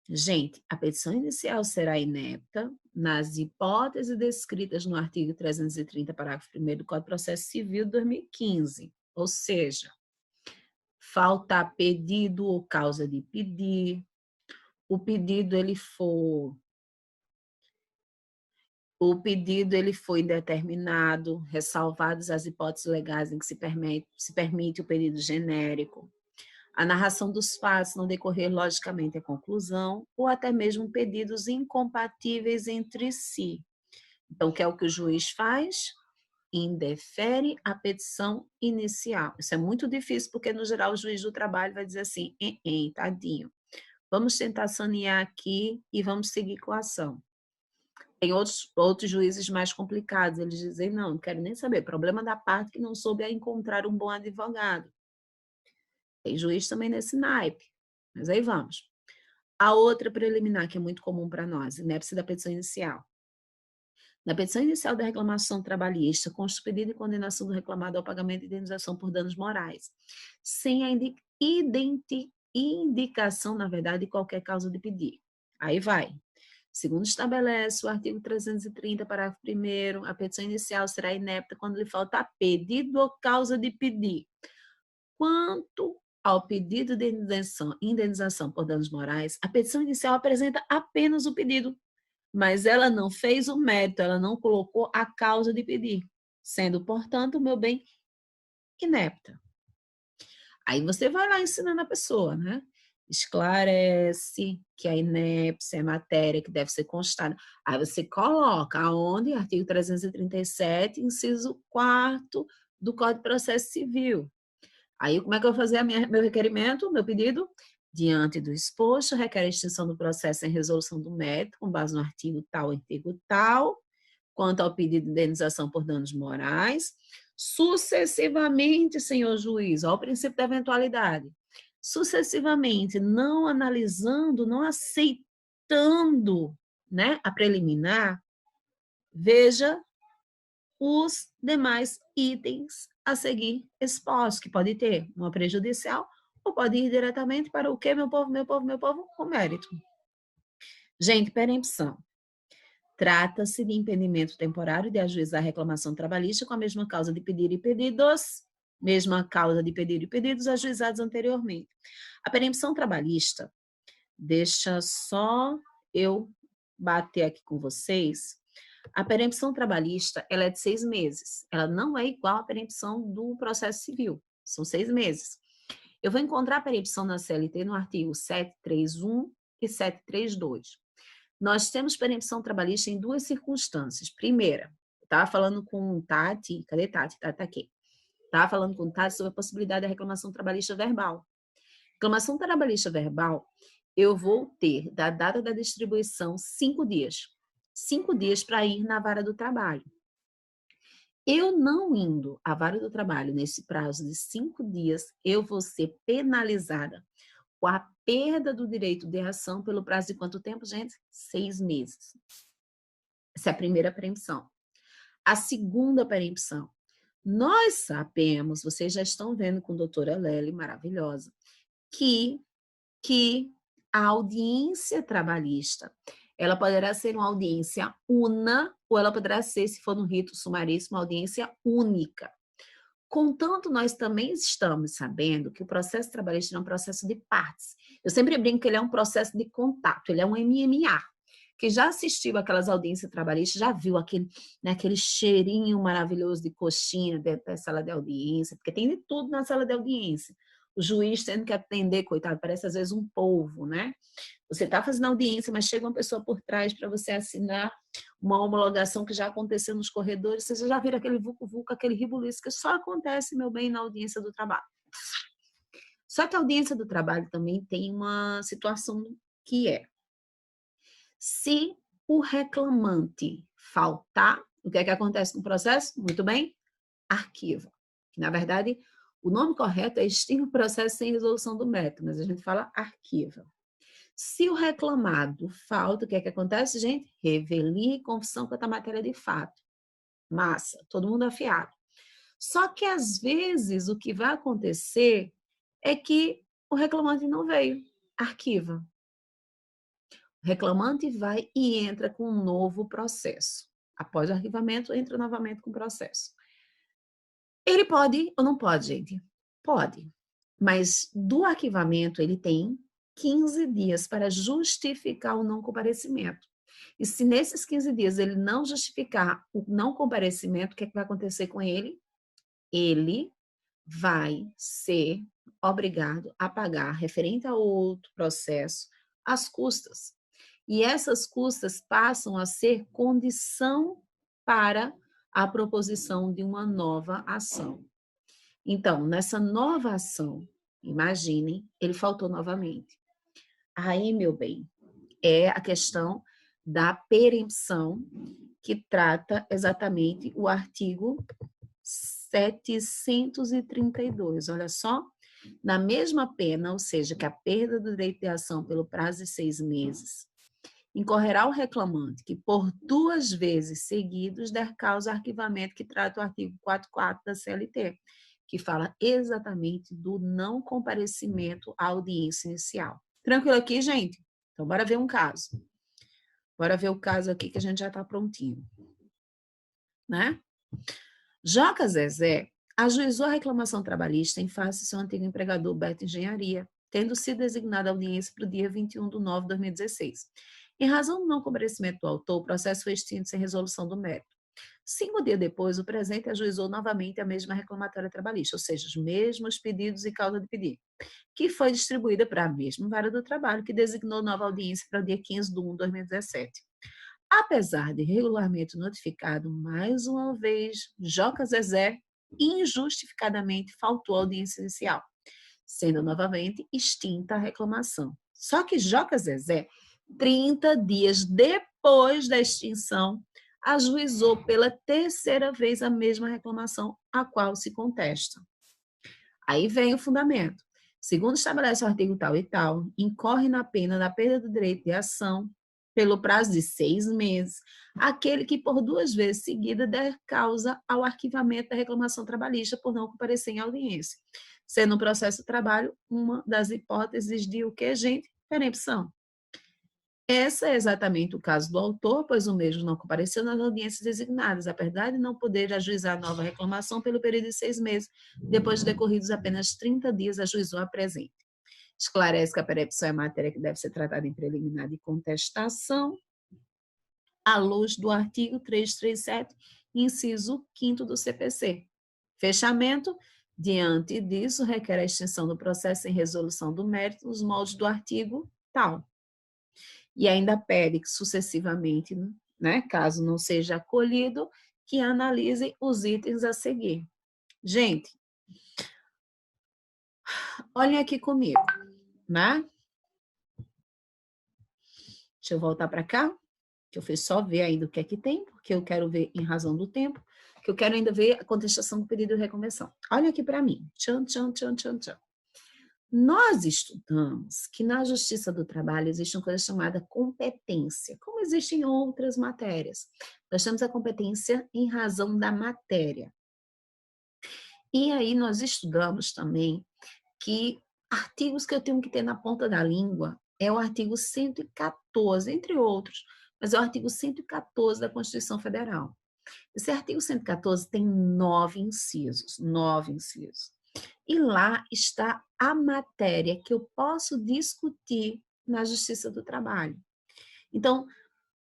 Gente, a petição inicial será inepta nas hipóteses descritas no artigo 330, parágrafo 1º do Código de Processo Civil de 2015. Ou seja, faltar pedido ou causa de pedir, o pedido ele foi indeterminado, ressalvadas as hipóteses legais em que se permite o pedido genérico, a narração dos fatos não decorrer logicamente à conclusão, ou até mesmo pedidos incompatíveis entre si. Então, que é o que o juiz faz? Indefere a petição inicial. Isso é muito difícil, porque, no geral, o juiz do trabalho vai dizer assim, tadinho, vamos tentar sanear aqui e vamos seguir com a ação. Tem outros juízes mais complicados, eles dizem, não quero nem saber, problema da parte que não soube encontrar um bom advogado. Tem juiz também nesse naipe, mas aí vamos. A outra preliminar, que é muito comum para nós, inépcia da petição inicial. Na petição inicial da reclamação trabalhista, consta o pedido de condenação do reclamado ao pagamento de indenização por danos morais, sem a indicação, na verdade, de qualquer causa de pedir. Aí vai. Segundo estabelece o artigo 330, parágrafo 1º, a petição inicial será inepta quando lhe faltar pedido ou causa de pedir. Quanto ao pedido de indenização por danos morais, a petição inicial apresenta apenas o pedido, mas ela não fez o mérito, ela não colocou a causa de pedir, sendo, portanto, meu bem, inepta. Aí você vai lá ensinando a pessoa, né? Esclarece que a inépcia é matéria que deve ser constada. Aí você coloca aonde? Artigo 337, inciso 4º do Código de Processo Civil. Aí, como é que eu vou fazer meu requerimento, meu pedido? Diante do exposto, requer a extinção do processo em resolução do mérito, com base no artigo tal, quanto ao pedido de indenização por danos morais, sucessivamente, senhor juiz, ao princípio da eventualidade, sucessivamente, não analisando, não aceitando, né, a preliminar, veja os demais itens a seguir exposto, que pode ter uma prejudicial ou pode ir diretamente para o quê, meu povo, meu povo, meu povo? O mérito. Gente, perempção. Trata-se de impedimento temporário de ajuizar reclamação trabalhista com a mesma causa de pedido e pedidos, mesma causa de pedido e pedidos ajuizados anteriormente. A perempção trabalhista, deixa só eu bater aqui com vocês. A perempção trabalhista, ela é de 6 meses. Ela não é igual à perempção do processo civil. São 6 meses. Eu vou encontrar a perempção na CLT no artigo 731 e 732. Nós temos perempção trabalhista em 2 circunstâncias. Primeira, eu estava falando com Tati, cadê Tati? Tati tá aqui. Estava falando com Tati sobre a possibilidade da reclamação trabalhista verbal. Reclamação trabalhista verbal, eu vou ter, da data da distribuição, 5 dias. 5 dias para ir na vara do trabalho. Eu não indo à vara do trabalho nesse prazo de 5 dias, eu vou ser penalizada com a perda do direito de ação pelo prazo de quanto tempo, gente? 6 meses. Essa é a primeira perempção. A segunda perempção. Nós sabemos, vocês já estão vendo com a doutora Lely, maravilhosa, que a audiência trabalhista, ela poderá ser uma audiência una ou ela poderá ser, se for no rito sumaríssimo, uma audiência única. Contanto, nós também estamos sabendo que o processo trabalhista é um processo de partes. Eu sempre brinco que ele é um processo de contato, ele é um MMA. Quem já assistiu aquelas audiências trabalhistas já viu aquele, né, aquele cheirinho maravilhoso de coxinha dentro da sala de audiência, porque tem de tudo na sala de audiência. O juiz tendo que atender, coitado, parece às vezes um polvo, né? Você está fazendo audiência, mas chega uma pessoa por trás para você assinar uma homologação que já aconteceu nos corredores, você já vira aquele vucu-vucu, aquele ribuliço que só acontece, meu bem, na audiência do trabalho. Só que a audiência do trabalho também tem uma situação que é, se o reclamante faltar, o que é que acontece com o processo? Muito bem, arquiva. Na verdade, o nome correto é extingue o processo sem resolução do mérito, mas a gente fala arquiva. Se o reclamado falta, o que é que acontece, gente? Revelia e confissão quanto à matéria de fato. Massa, todo mundo afiado. Só que, às vezes, o que vai acontecer é que o reclamante não veio. Arquiva. O reclamante vai e entra com um novo processo. Após o arquivamento, entra novamente com o processo. Ele pode ou não pode, gente? Pode. Mas do arquivamento, ele tem 15 dias para justificar o não comparecimento. E se nesses 15 dias ele não justificar o não comparecimento, o que é que vai acontecer com ele? Ele vai ser obrigado a pagar, referente a outro processo, as custas. E essas custas passam a ser condição para a proposição de uma nova ação. Então, nessa nova ação, imaginem, ele faltou novamente. Aí, meu bem, é a questão da perempção, que trata exatamente o artigo 732. Olha só, na mesma pena, ou seja, que a perda do direito de ação pelo prazo de 6 meses, incorrerá o reclamante que, por 2 vezes seguidos, der causa ao arquivamento que trata o artigo 44 da CLT, que fala exatamente do não comparecimento à audiência inicial. Tranquilo aqui, gente? Então, bora ver um caso. Bora ver o caso aqui que a gente já está prontinho. Né? Joca Zezé ajuizou a reclamação trabalhista em face do seu antigo empregador Beto Engenharia, tendo sido designada a audiência para o dia 21/9/2016. Em razão do não comparecimento do autor, o processo foi extinto sem resolução do mérito. 5 dias depois, o presente ajuizou novamente a mesma reclamatória trabalhista, ou seja, os mesmos pedidos e causa de pedido, que foi distribuída para a mesma vara do trabalho, que designou nova audiência para o dia 15/1/2017. Apesar de regularmente notificado, mais uma vez, Joca Zezé injustificadamente faltou à audiência inicial, sendo novamente extinta a reclamação. Só que Joca Zezé, 30 dias depois da extinção, ajuizou pela 3ª vez a mesma reclamação a qual se contesta. Aí vem o fundamento. Segundo estabelece o artigo tal e tal, incorre na pena da perda do direito de ação pelo prazo de 6 meses, aquele que por 2 vezes seguidas der causa ao arquivamento da reclamação trabalhista por não comparecer em audiência, sendo o processo de trabalho uma das hipóteses de o que, gente? Perempção. Esse é exatamente o caso do autor, pois o mesmo não compareceu nas audiências designadas, apesar de não poder ajuizar nova reclamação pelo período de 6 meses, depois de decorridos apenas 30 dias, ajuizou a presente. Esclarece que a perempção é matéria que deve ser tratada em preliminar de contestação, à luz do artigo 337, inciso 5º do CPC. Fechamento. Diante disso, requer a extinção do processo em resolução do mérito nos moldes do artigo tal. E ainda pede que sucessivamente, né, caso não seja acolhido, que analisem os itens a seguir. Gente, olhem aqui comigo, né? Deixa eu voltar para cá, que eu fiz só ver ainda o que é que tem, porque eu quero ver em razão do tempo, que eu quero ainda ver a contestação do pedido de reconvenção. Olha aqui para mim. Tchan, tchan, tchan, tchan, tchan. Nós estudamos que na Justiça do Trabalho existe uma coisa chamada competência, como existem outras matérias. Nós temos a competência em razão da matéria. E aí nós estudamos também que artigos que eu tenho que ter na ponta da língua é o artigo 114, entre outros, mas é o artigo 114 da Constituição Federal. Esse artigo 114 tem 9 incisos, 9 incisos. E lá está a matéria que eu posso discutir na Justiça do Trabalho. Então,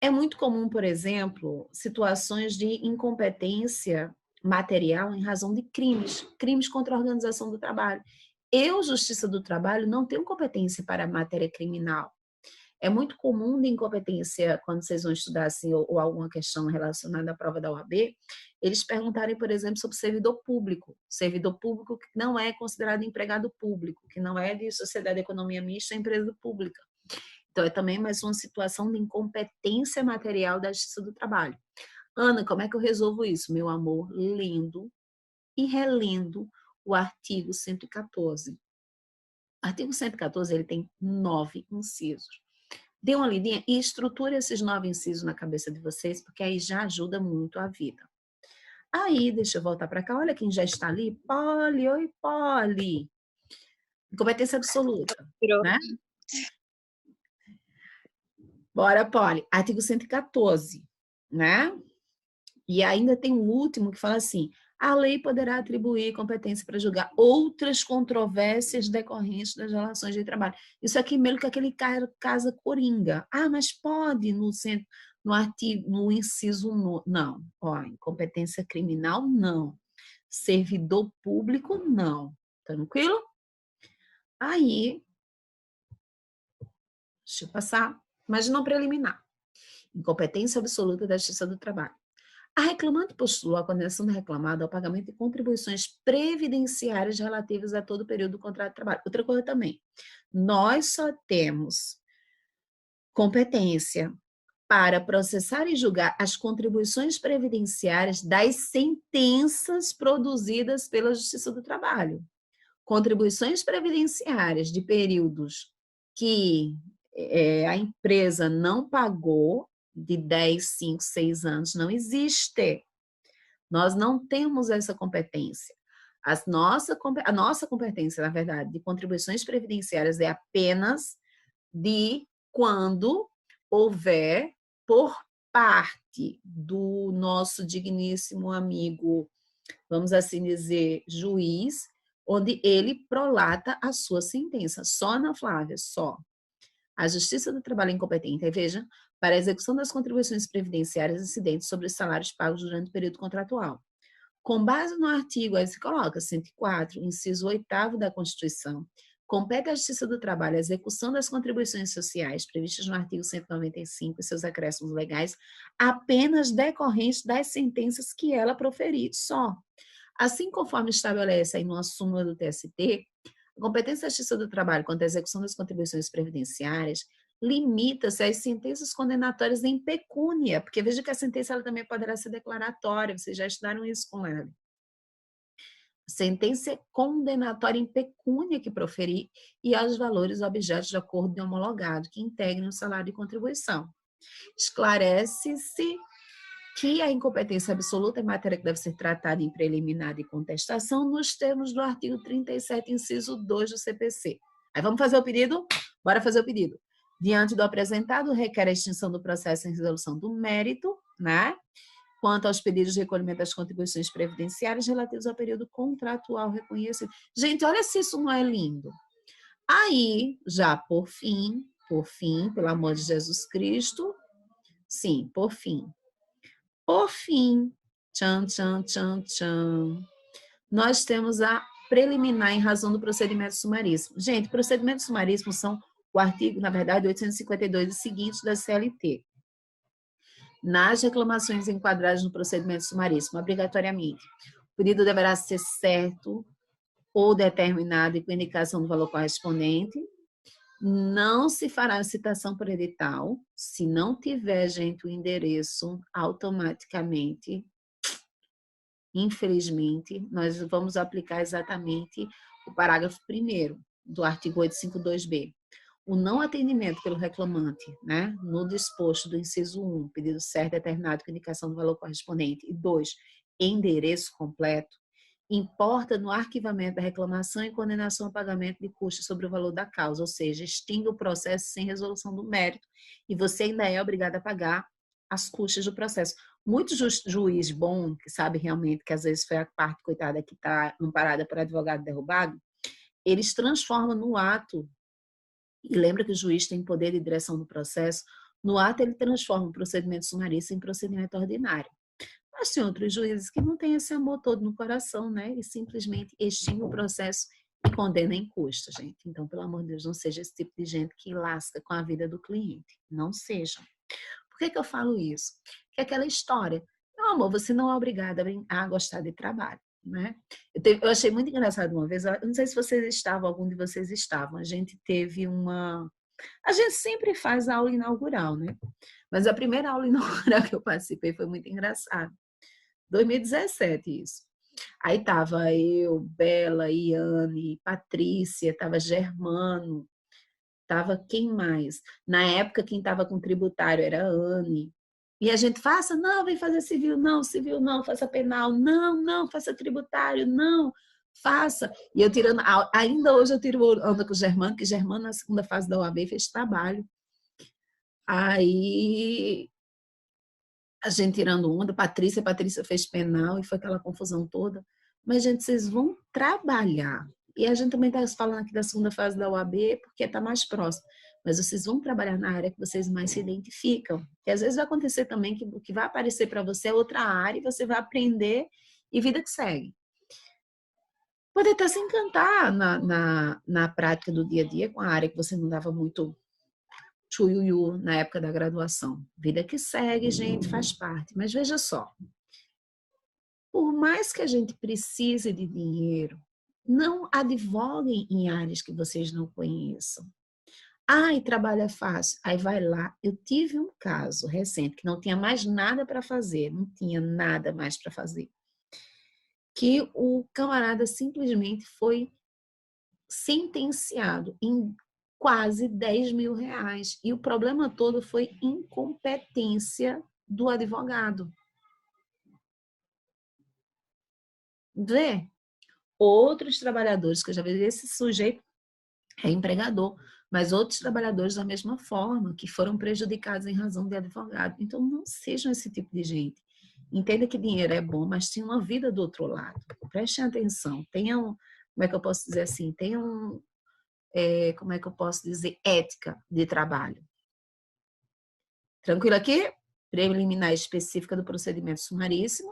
é muito comum, por exemplo, situações de incompetência material em razão de crimes contra a organização do trabalho. Eu, Justiça do Trabalho, não tenho competência para a matéria criminal. É muito comum de incompetência, quando vocês vão estudar assim, ou alguma questão relacionada à prova da OAB, eles perguntarem, por exemplo, sobre servidor público que não é considerado empregado público, que não é de sociedade de economia mista, é empresa pública. Então, é também mais uma situação de incompetência material da Justiça do Trabalho. Ana, como é que eu resolvo isso? Meu amor, lendo e relendo o artigo 114. O artigo 114, ele tem 9 incisos. Dê uma lidinha e estruture esses 9 incisos na cabeça de vocês, porque aí já ajuda muito a vida. Aí, deixa eu voltar para cá. Olha quem já está ali. Poli, oi, Poli. Incompetência absoluta, né? Bora, Poli. Artigo 114, né? E ainda tem um último que fala assim: a lei poderá atribuir competência para julgar outras controvérsias decorrentes das relações de trabalho. Isso aqui meio que aquele caso coringa. Ah, mas pode no artigo, no inciso não. Ó, incompetência criminal, não. Servidor público, não. Tranquilo? Aí, deixa eu passar, mas não preliminar. Incompetência absoluta da Justiça do Trabalho. A reclamante postulou a condenação do reclamado ao pagamento de contribuições previdenciárias relativas a todo o período do contrato de trabalho. Outra coisa também, nós só temos competência para processar e julgar as contribuições previdenciárias das sentenças produzidas pela Justiça do Trabalho. Contribuições previdenciárias de períodos que a empresa não pagou, de 10, 5, 6 anos, não existe. Nós não temos essa competência. A nossa competência, na verdade, de contribuições previdenciárias é apenas de quando houver, por parte do nosso digníssimo amigo, vamos assim dizer, juiz, onde ele prolata a sua sentença. Só, Ana Flávia, só. A Justiça do Trabalho é incompetente, e veja, para a execução das contribuições previdenciárias incidentes sobre os salários pagos durante o período contratual. Com base no artigo, aí se coloca 104, inciso 8º da Constituição, compete à Justiça do Trabalho a execução das contribuições sociais previstas no artigo 195 e seus acréscimos legais apenas decorrentes das sentenças que ela proferir, só. Assim, conforme estabelece aí numa súmula do TST, a competência da Justiça do Trabalho quanto à execução das contribuições previdenciárias limita-se às sentenças condenatórias em pecúnia, porque veja que a sentença ela também poderá ser declaratória, vocês já estudaram isso com ela. Sentença é condenatória em pecúnia que proferir e aos valores objetos de acordo de homologado que integrem o salário de contribuição. Esclarece-se que a incompetência absoluta é matéria que deve ser tratada em preliminar e contestação nos termos do artigo 37, inciso 2 do CPC. Aí vamos fazer o pedido? Bora fazer o pedido. Diante do apresentado, requer a extinção do processo em resolução do mérito, né? Quanto aos pedidos de recolhimento das contribuições previdenciárias relativos ao período contratual reconhecido. Gente, olha se isso não é lindo. Aí, já por fim, pelo amor de Jesus Cristo, sim, por fim, tchan, tchan, tchan, tchan, nós temos a preliminar em razão do procedimento sumaríssimo. Gente, procedimentos sumaríssimos são o artigo, na verdade, 852 e seguintes da CLT. Nas reclamações enquadradas no procedimento sumaríssimo, obrigatoriamente, o pedido deverá ser certo ou determinado e com indicação do valor correspondente. Não se fará citação por edital. Se não tiver, gente, o endereço, automaticamente, infelizmente, nós vamos aplicar exatamente o parágrafo 1º do artigo 852B. O não atendimento pelo reclamante, né, no disposto do inciso 1, pedido certo determinado com indicação do valor correspondente, e 2, endereço completo, importa no arquivamento da reclamação e condenação a pagamento de custos sobre o valor da causa, ou seja, extingue o processo sem resolução do mérito e você ainda é obrigado a pagar as custas do processo. Muito juiz bom, que sabe realmente que às vezes foi a parte coitada que está amparada por advogado derrubado, eles transformam no ato, e lembra que o juiz tem poder de direção do processo, no ato ele transforma o procedimento sumaríssimo em procedimento ordinário. Mas tem outros juízes que não têm esse amor todo no coração, né? E simplesmente extingue o processo e condena em custo, gente. Então, pelo amor de Deus, não seja esse tipo de gente que lasca com a vida do cliente. Não sejam. Por que eu falo isso? Que é aquela história. Meu amor, você não é obrigada a gostar de trabalho, né? Eu achei muito engraçado uma vez, eu não sei se vocês estavam, algum de vocês estavam, a gente teve uma... A gente sempre faz a aula inaugural, né? Mas a primeira aula inaugural que eu participei foi muito engraçado. 2017 isso. Aí tava eu, Bela, Iane, Patrícia, tava Germano, tava quem mais? Na época quem tava com tributário era a Anne. E a gente, faça, não, vem fazer civil não, faça penal, não, faça tributário, não, faça. E eu tirando, ainda hoje eu tiro onda com o Germano, que Germano na segunda fase da OAB fez trabalho. Aí a gente tirando onda, Patrícia fez penal e foi aquela confusão toda. Mas, gente, vocês vão trabalhar. E a gente também está falando aqui da segunda fase da OAB porque está mais próximo. Mas vocês vão trabalhar na área que vocês mais se identificam. E às vezes vai acontecer também que o que vai aparecer para você é outra área e você vai aprender e vida que segue. Pode até se encantar na prática do dia a dia com a área que você não dava muito tchuiuiu na época da graduação. Vida que segue, gente, faz parte. Mas veja só, por mais que a gente precise de dinheiro, não advoguem em áreas que vocês não conheçam. Ai, trabalho é fácil. Aí vai lá. Eu tive um caso recente que não tinha mais nada para fazer, não tinha nada mais para fazer. Que o camarada simplesmente foi sentenciado em quase 10 mil reais. E o problema todo foi incompetência do advogado. Vê? Outros trabalhadores, que eu já vi, esse sujeito é empregador, mas outros trabalhadores da mesma forma, que foram prejudicados em razão de advogado. Então, não sejam esse tipo de gente. Entenda que dinheiro é bom, mas tem uma vida do outro lado. Prestem atenção. Tenham, como é que eu posso dizer assim? Tenham como é que eu posso dizer, ética de trabalho. Tranquilo aqui? Preliminar específica do procedimento sumaríssimo.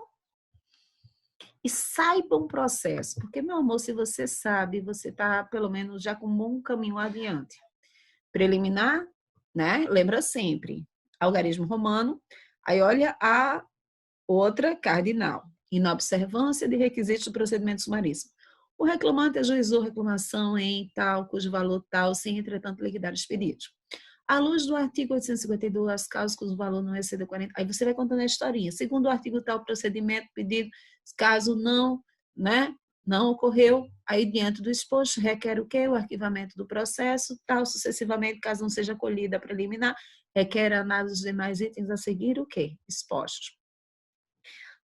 E saiba um processo, porque, meu amor, se você sabe, você está, pelo menos, já com um bom caminho adiante. Preliminar, né? Lembra sempre, algarismo romano, aí olha a outra cardinal, inobservância de requisitos do procedimento sumaríssimo. O reclamante ajuizou reclamação em tal, cujo valor tal, sem, entretanto, liquidar os pedidos. À luz do artigo 852, as causas cujo valor não exceda 40... Aí você vai contando a historinha. Segundo o artigo tal, procedimento, pedido, caso não, né? Não ocorreu, aí diante do exposto requer o quê? O arquivamento do processo, tal sucessivamente, caso não seja acolhida a preliminar, requer análise dos demais itens a seguir o quê? Expostos.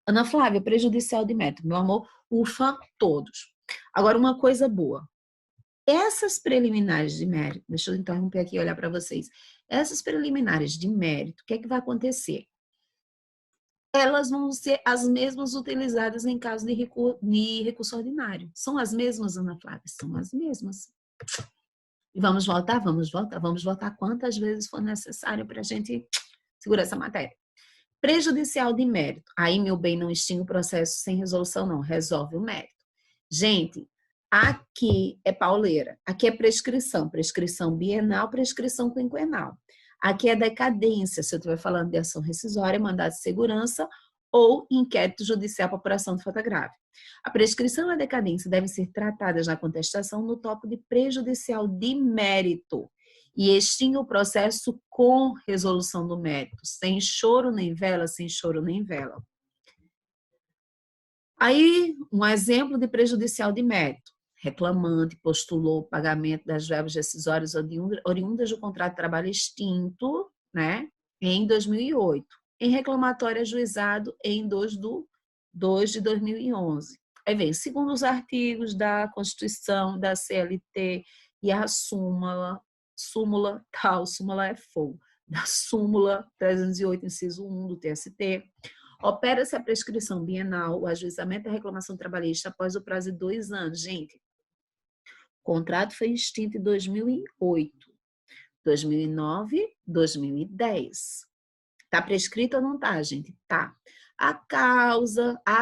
Ana Flávia, prejudicial de mérito. Meu amor, ufa, todos. Agora, uma coisa boa. Essas preliminares de mérito, deixa eu interromper aqui e olhar para vocês. Essas preliminares de mérito, o que é que vai acontecer? Elas vão ser as mesmas utilizadas em caso de recurso ordinário. São as mesmas, Ana Flávia? São as mesmas. E vamos voltar quantas vezes for necessário para a gente segurar essa matéria. Prejudicial de mérito. Aí, meu bem, não extingue o processo sem resolução, não. Resolve o mérito. Gente, aqui é pauleira. Aqui é prescrição. Prescrição bienal, prescrição quinquenal. Aqui é decadência, se eu estiver falando de ação rescisória, mandado de segurança ou inquérito judicial para apuração de falta grave. A prescrição e a decadência devem ser tratadas na contestação no tópico de prejudicial de mérito e extingue o processo com resolução do mérito, sem choro nem vela, sem choro nem vela. Aí, um exemplo de prejudicial de mérito. Reclamante postulou o pagamento das verbas decisórias oriundas do contrato de trabalho extinto, né, em 2008. Em reclamatório ajuizado em 2 de 2011. Aí vem, segundo os artigos da Constituição, da CLT e a súmula é fogo, da súmula 308, inciso 1 do TST, opera-se a prescrição bienal, o ajuizamento da reclamação trabalhista após o prazo de 2 anos. Gente, o contrato foi extinto em 2008, 2009, 2010. Tá prescrito ou não tá, gente? Tá. A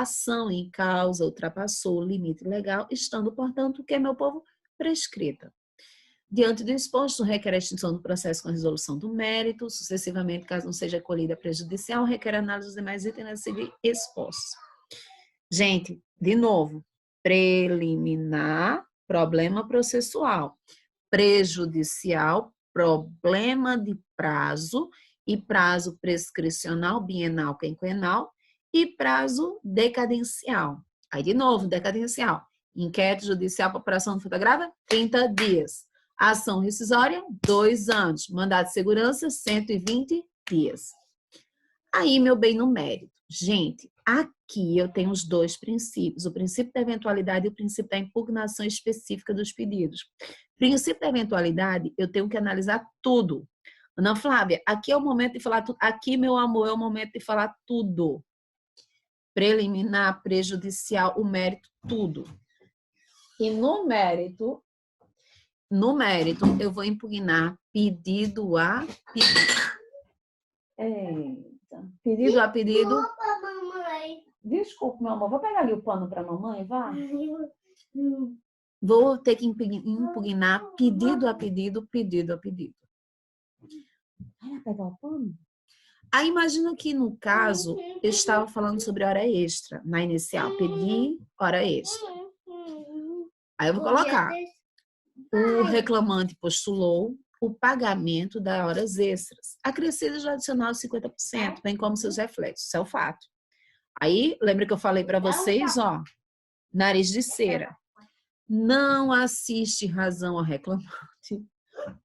ação em causa ultrapassou o limite legal, estando, portanto, o que, meu povo? Prescrita. Diante do exposto, requer a extinção do processo com a resolução do mérito, sucessivamente, caso não seja acolhida prejudicial, requer análise dos demais itens a seguir expostos. Gente, de novo, preliminar, problema processual. Prejudicial, problema de prazo e prazo prescricional, bienal, quinquenal e prazo decadencial. Aí, de novo, decadencial. Inquérito judicial para apuração de falta grave, 30 dias. Ação rescisória, 2 anos. Mandado de segurança, 120 dias. Aí, meu bem, no mérito. Gente, aqui eu tenho os 2 princípios, o princípio da eventualidade e o princípio da impugnação específica dos pedidos. Princípio da eventualidade, eu tenho que analisar tudo. Ana Flávia, aqui é o momento de falar tudo. Aqui, meu amor, é o momento de falar tudo. Preliminar, prejudicial, o mérito, tudo. E no mérito, eu vou impugnar pedido a pedido. Eita. Pedido a pedido. Desculpa, mamãe. Desculpa, meu amor. Vou pegar ali o pano para a mamãe, vá. Vou ter que impugnar pedido a pedido, pedido a pedido. Vai pegar o pano? Aí imagina que no caso, eu estava falando sobre hora extra, na inicial. Pedi hora extra. Aí eu vou colocar. O reclamante postulou o pagamento das horas extras, acrescidas do adicional de 50%, bem como seus reflexos. Isso é o fato. Aí, lembra que eu falei para vocês, ó, nariz de cera. Não assiste razão ao reclamante,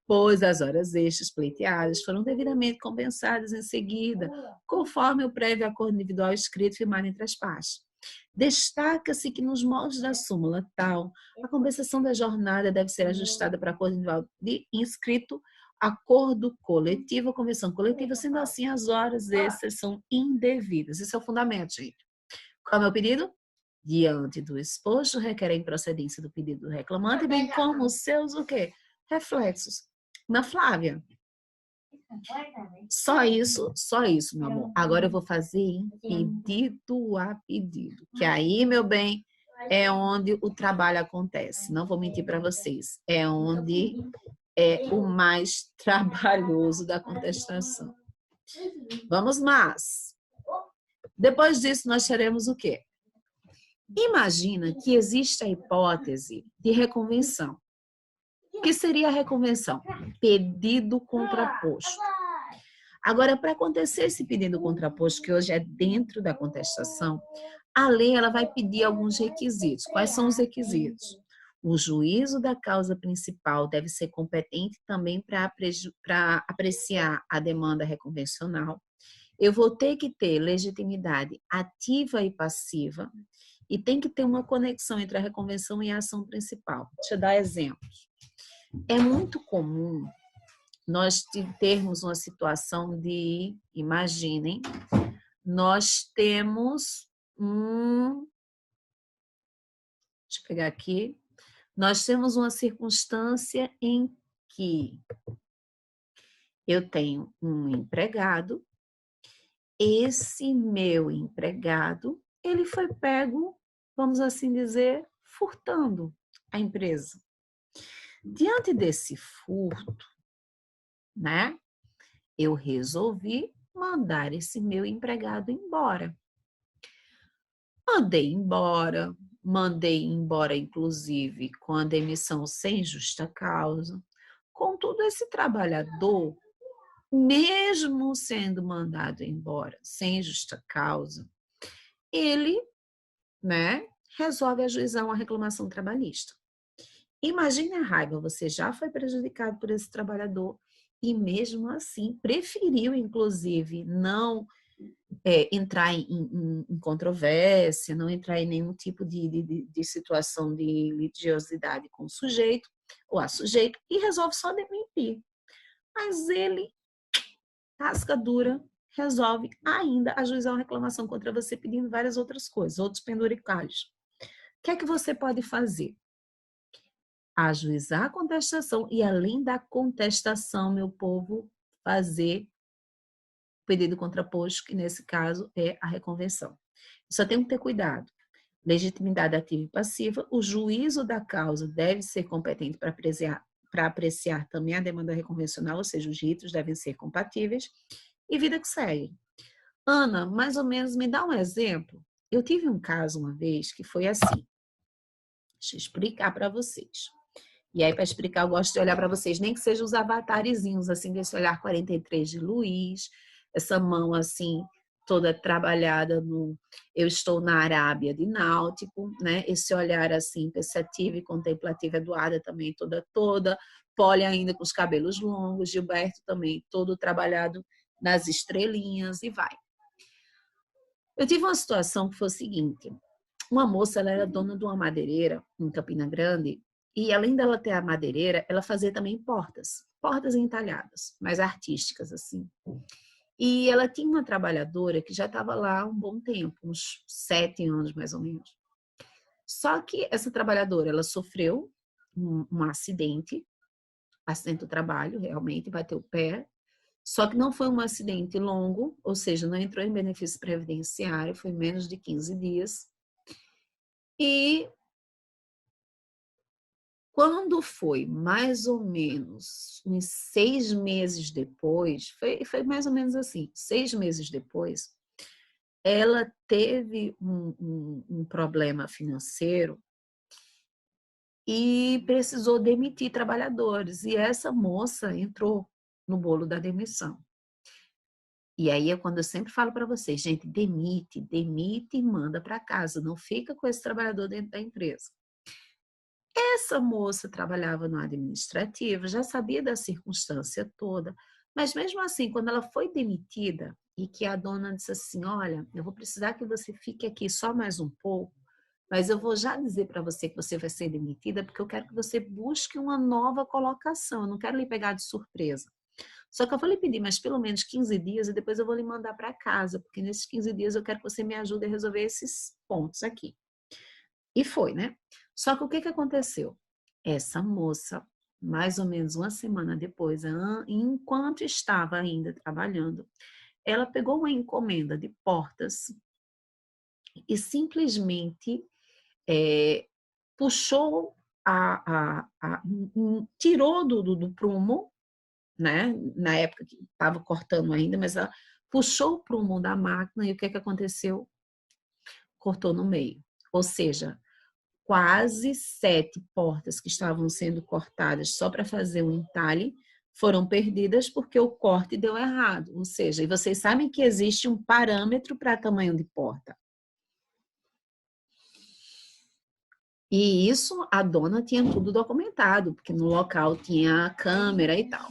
pois as horas extras pleiteadas foram devidamente compensadas em seguida, conforme o prévio acordo individual escrito firmado entre as partes. Destaca-se que nos moldes da súmula tal, a compensação da jornada deve ser ajustada para acordo individual de inscrito, acordo coletivo ou convenção coletiva, sendo assim as horas extras são indevidas. Esse é o fundamento, gente. Qual é o meu pedido? Diante do exposto, requer a improcedência do pedido do reclamante, bem como os seus o quê? Reflexos. Na Flávia. Só isso, meu amor. Agora eu vou fazer em pedido a pedido. Que aí, meu bem, é onde o trabalho acontece. Não vou mentir para vocês. É onde é o mais trabalhoso da contestação. Vamos mais. Depois disso, nós teremos o quê? Imagina que existe a hipótese de reconvenção. O que seria a reconvenção? Pedido contraposto. Agora, para acontecer esse pedido contraposto, que hoje é dentro da contestação, A lei ela vai pedir alguns requisitos. Quais são os requisitos? O juízo da causa principal deve ser competente também para apreciar a demanda reconvencional. Eu vou ter que ter legitimidade ativa e passiva e tem que ter uma conexão entre a reconvenção e a ação principal. Deixa eu dar exemplos. É muito comum nós termos uma situação de, imaginem, nós temos deixa eu pegar aqui, nós temos uma circunstância em que eu tenho um empregado, esse meu empregado, ele foi pego, vamos assim dizer, furtando a empresa. Diante desse furto, né, eu resolvi mandar esse meu empregado embora. Mandei embora, inclusive, com a demissão sem justa causa. Contudo, esse trabalhador, mesmo sendo mandado embora sem justa causa, ele, né, resolve ajuizar uma reclamação trabalhista. Imagine a raiva, você já foi prejudicado por esse trabalhador e mesmo assim preferiu, inclusive, não entrar em controvérsia, não entrar em nenhum tipo de situação de litigiosidade com o sujeito ou a sujeita e resolve só demitir. Mas ele, casca dura, resolve ainda ajuizar uma reclamação contra você pedindo várias outras coisas, outros penduricalhos. O que é que você pode fazer? Ajuizar a contestação e, além da contestação, meu povo, fazer pedido contraposto, que nesse caso é a reconvenção. Só tem que ter cuidado. Legitimidade ativa e passiva, o juízo da causa deve ser competente para apreciar também a demanda reconvencional, ou seja, os ritos devem ser compatíveis, e vida que segue. Ana, mais ou menos, me dá um exemplo. Eu tive um caso uma vez que foi assim. Deixa eu explicar para vocês. E aí, para explicar, eu gosto de olhar para vocês, nem que sejam os avatarezinhos, assim, desse olhar 43 de Luiz, essa mão, assim, toda trabalhada no Eu Estou na Arábia de Náutico, né? Esse olhar, assim, pensativo e contemplativo, Eduarda também toda, Poli ainda com os cabelos longos, Gilberto também todo trabalhado nas estrelinhas e vai. Eu tive uma situação que foi o seguinte, uma moça, ela era dona de uma madeireira em Campina Grande, e além dela ter a madeireira, ela fazia também portas entalhadas, mais artísticas, assim. E ela tinha uma trabalhadora que já estava lá há um bom tempo, uns 7 anos mais ou menos. Só que essa trabalhadora, ela sofreu um acidente do trabalho, realmente, bateu o pé. Só que não foi um acidente longo, ou seja, não entrou em benefício previdenciário, foi menos de 15 dias. E quando foi mais ou menos uns 6 meses depois, foi mais ou menos assim, 6 meses depois, ela teve um problema financeiro e precisou demitir trabalhadores. E essa moça entrou no bolo da demissão. E aí é quando eu sempre falo para vocês, gente, demite e manda para casa, não fica com esse trabalhador dentro da empresa. Essa moça trabalhava no administrativo, já sabia da circunstância toda, mas mesmo assim, quando ela foi demitida e que a dona disse assim, olha, eu vou precisar que você fique aqui só mais um pouco, mas eu vou já dizer para você que você vai ser demitida, porque eu quero que você busque uma nova colocação, eu não quero lhe pegar de surpresa. Só que eu vou lhe pedir mais pelo menos 15 dias e depois eu vou lhe mandar para casa, porque nesses 15 dias eu quero que você me ajude a resolver esses pontos aqui. E foi, né? Só que o que aconteceu? Essa moça, mais ou menos uma semana depois, enquanto estava ainda trabalhando, ela pegou uma encomenda de portas e simplesmente puxou, tirou do prumo, né? Na época que estava cortando ainda, mas ela puxou o prumo da máquina e o que aconteceu? Cortou no meio. Ou seja, quase 7 portas que estavam sendo cortadas só para fazer um entalhe foram perdidas porque o corte deu errado. Ou seja, e vocês sabem que existe um parâmetro para tamanho de porta. E isso a dona tinha tudo documentado, porque no local tinha câmera e tal.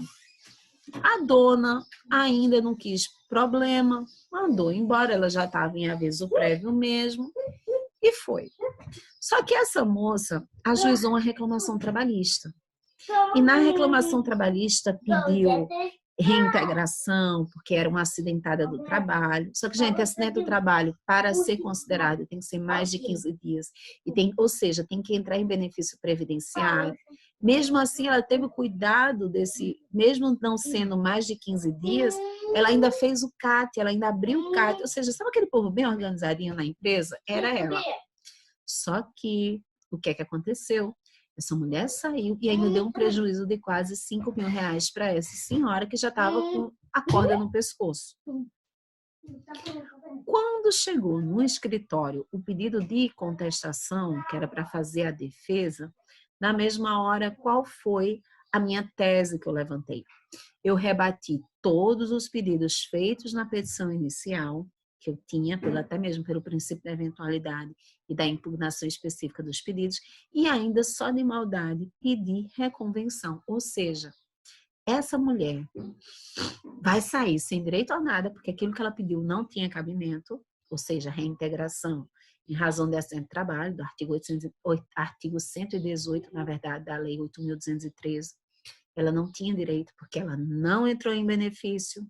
A dona ainda não quis problema, mandou embora, ela já estava em aviso prévio mesmo, e foi. Só que essa moça ajuizou uma reclamação trabalhista. E na reclamação trabalhista pediu reintegração, porque era uma acidentada do trabalho. Só que, gente, acidente do trabalho, para ser considerado, tem que ser mais de 15 dias. Ou seja, tem que entrar em benefício previdenciário. Mesmo assim, ela teve o cuidado mesmo não sendo mais de 15 dias, ela ainda fez o CAT, ela ainda abriu o CAT. Ou seja, sabe aquele povo bem organizadinho na empresa? Era ela. Só que, o que é que aconteceu? Essa mulher saiu e ainda deu um prejuízo de quase R$ 5.000 para essa senhora que já estava com a corda no pescoço. Quando chegou no escritório o pedido de contestação, que era para fazer a defesa, na mesma hora, qual foi a minha tese que eu levantei? Eu rebati todos os pedidos feitos na petição inicial, que eu tinha, até mesmo pelo princípio da eventualidade e da impugnação específica dos pedidos, e ainda só de maldade pedi reconvenção. Ou seja, essa mulher vai sair sem direito a nada, porque aquilo que ela pediu não tinha cabimento, ou seja, reintegração em razão de acidente de trabalho, do artigo 118, na verdade, da Lei 8.213, ela não tinha direito, porque ela não entrou em benefício.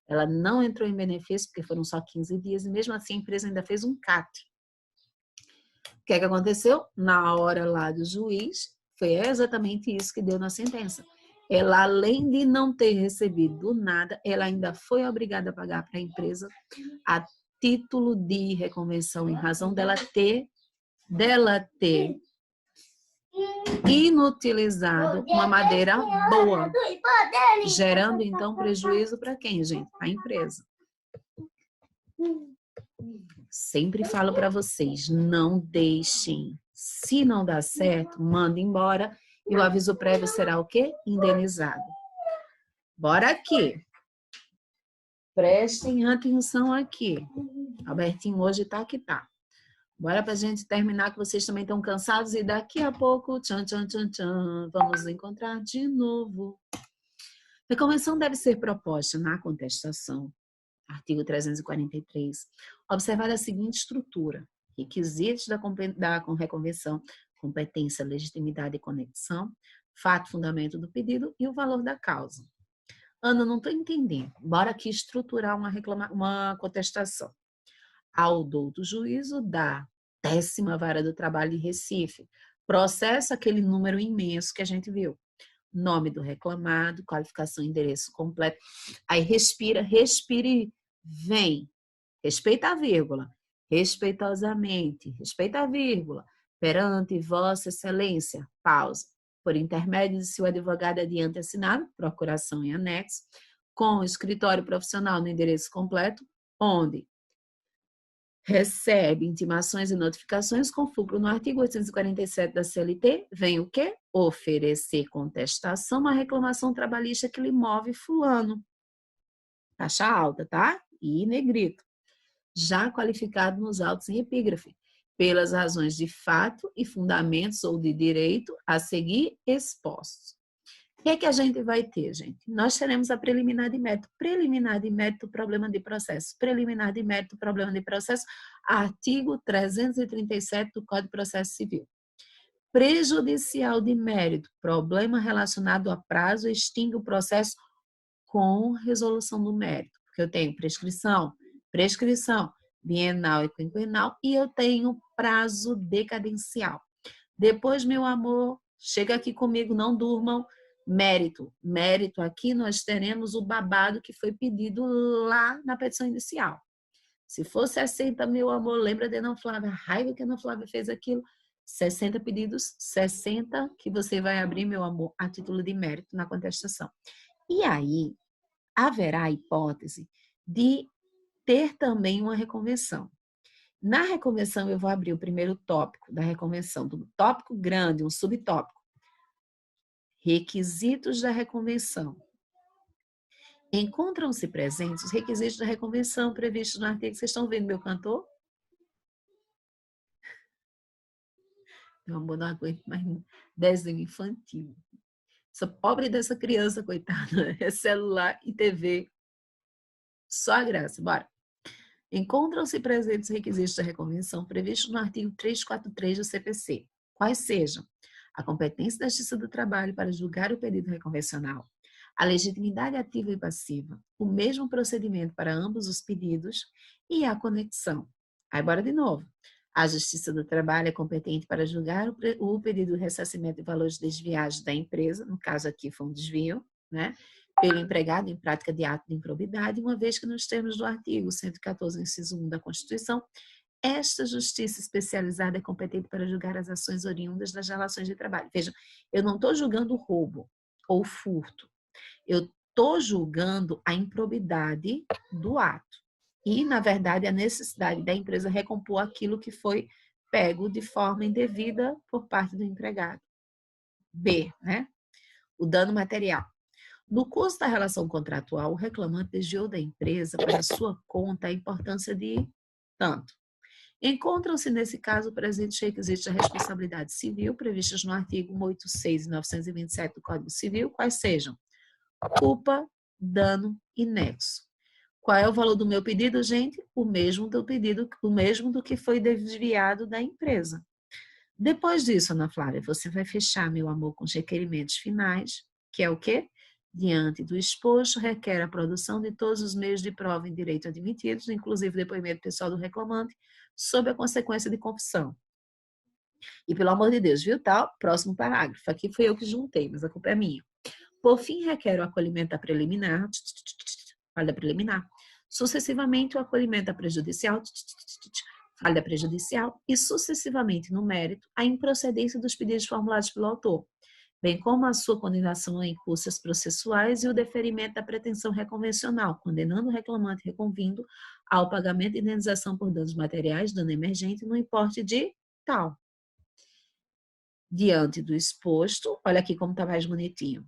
Ela não entrou em benefício, porque foram só 15 dias, e mesmo assim a empresa ainda fez um CAT. O que é que aconteceu? Na hora lá do juiz, foi exatamente isso que deu na sentença. Ela, além de não ter recebido nada, ela ainda foi obrigada a pagar para a empresa a título de reconvenção em razão dela ter inutilizado uma madeira boa, gerando então prejuízo para quem, gente? A empresa. Sempre falo para vocês, não deixem. Se não dá certo, manda embora e o aviso prévio será o quê? Indenizado. Bora aqui. Prestem atenção aqui. Albertinho hoje tá que tá. Bora pra gente terminar, que vocês também estão cansados e daqui a pouco, tchan, tchan, tchan, tchan, vamos nos encontrar de novo. A convenção deve ser proposta na contestação, artigo 343, observada a seguinte estrutura: requisitos da reconvenção, competência, legitimidade e conexão, fato, fundamento do pedido e o valor da causa. Ana, não estou entendendo. Bora aqui estruturar uma contestação. Ao douto juízo da 10ª Vara do Trabalho de Recife, processo aquele número imenso que a gente viu. Nome do reclamado, qualificação, endereço completo. Aí respira e vem. Respeita a vírgula. Respeitosamente. Respeita a vírgula. Perante Vossa Excelência. Pausa. Por intermédio de seu advogado adiante assinado, procuração em anexo, com o escritório profissional no endereço completo, onde recebe intimações e notificações com fulcro no artigo 847 da CLT, vem o quê? Oferecer contestação à reclamação trabalhista que lhe move fulano. Taxa alta, tá? E negrito. Já qualificado nos autos em epígrafe, pelas razões de fato e fundamentos ou de direito a seguir expostos. O que é que a gente vai ter, gente? Nós teremos a preliminar de mérito. Preliminar de mérito, problema de processo. Preliminar de mérito, problema de processo. Artigo 337 do Código de Processo Civil. Prejudicial de mérito, problema relacionado a prazo, extingue o processo com resolução do mérito. Porque eu tenho prescrição, bienal e quinquenal, e eu tenho prazo decadencial. Depois, meu amor, chega aqui comigo, não durmam. Mérito. Mérito aqui nós teremos o babado que foi pedido lá na petição inicial. Se for 60, meu amor, lembra de Ana Flávia, a raiva que a Ana Flávia fez aquilo. 60 pedidos, 60 que você vai abrir, meu amor, a título de mérito na contestação. E aí, haverá a hipótese de ter também uma reconvenção. Na reconvenção, eu vou abrir o primeiro tópico da reconvenção, do tópico grande, um subtópico. Requisitos da reconvenção. Encontram-se presentes os requisitos da reconvenção previstos no artigo. Vocês estão vendo meu cantor? Meu amor, não aguento mais desenho infantil. Essa pobre dessa criança, coitada, é celular e TV. Só a graça. Bora. Encontram-se presentes os requisitos da reconvenção previstos no artigo 343 do CPC, quais sejam a competência da Justiça do Trabalho para julgar o pedido reconvencional, a legitimidade ativa e passiva, o mesmo procedimento para ambos os pedidos e a conexão. Aí, bora de novo. A Justiça do Trabalho é competente para julgar o pedido de ressarcimento de valores desviados da empresa, no caso aqui foi um desvio, né? Pelo empregado em prática de ato de improbidade, uma vez que nos termos do artigo 114, inciso 1 da Constituição, esta justiça especializada é competente para julgar as ações oriundas das relações de trabalho. Veja, eu não estou julgando o roubo ou o furto, eu estou julgando a improbidade do ato e, na verdade, a necessidade da empresa recompor aquilo que foi pego de forma indevida por parte do empregado. B, né? O dano material. No curso da relação contratual, o reclamante desviou da empresa para sua conta a importância de tanto. Encontram-se, nesse caso, presentes requisitos da responsabilidade civil previstos no artigo 186 e 927 do Código Civil, quais sejam culpa, dano e nexo. Qual é o valor do meu pedido, gente? O mesmo do pedido, o mesmo do que foi desviado da empresa. Depois disso, Ana Flávia, você vai fechar, meu amor, com os requerimentos finais, que é o quê? Diante do exposto, requer a produção de todos os meios de prova em direito admitidos, inclusive o depoimento pessoal do reclamante, sob a consequência de confissão. E, pelo amor de Deus, viu, tal? Próximo parágrafo. Aqui foi eu que juntei, mas a culpa é minha. Por fim, requer o acolhimento da preliminar, falha preliminar, sucessivamente o acolhimento da prejudicial, falha prejudicial, e sucessivamente, no mérito, a improcedência dos pedidos formulados pelo autor, bem como a sua condenação em custas processuais e o deferimento da pretensão reconvencional, condenando o reclamante reconvindo ao pagamento de indenização por danos materiais, dano emergente, no importe de tal. Diante do exposto, olha aqui como está mais bonitinho,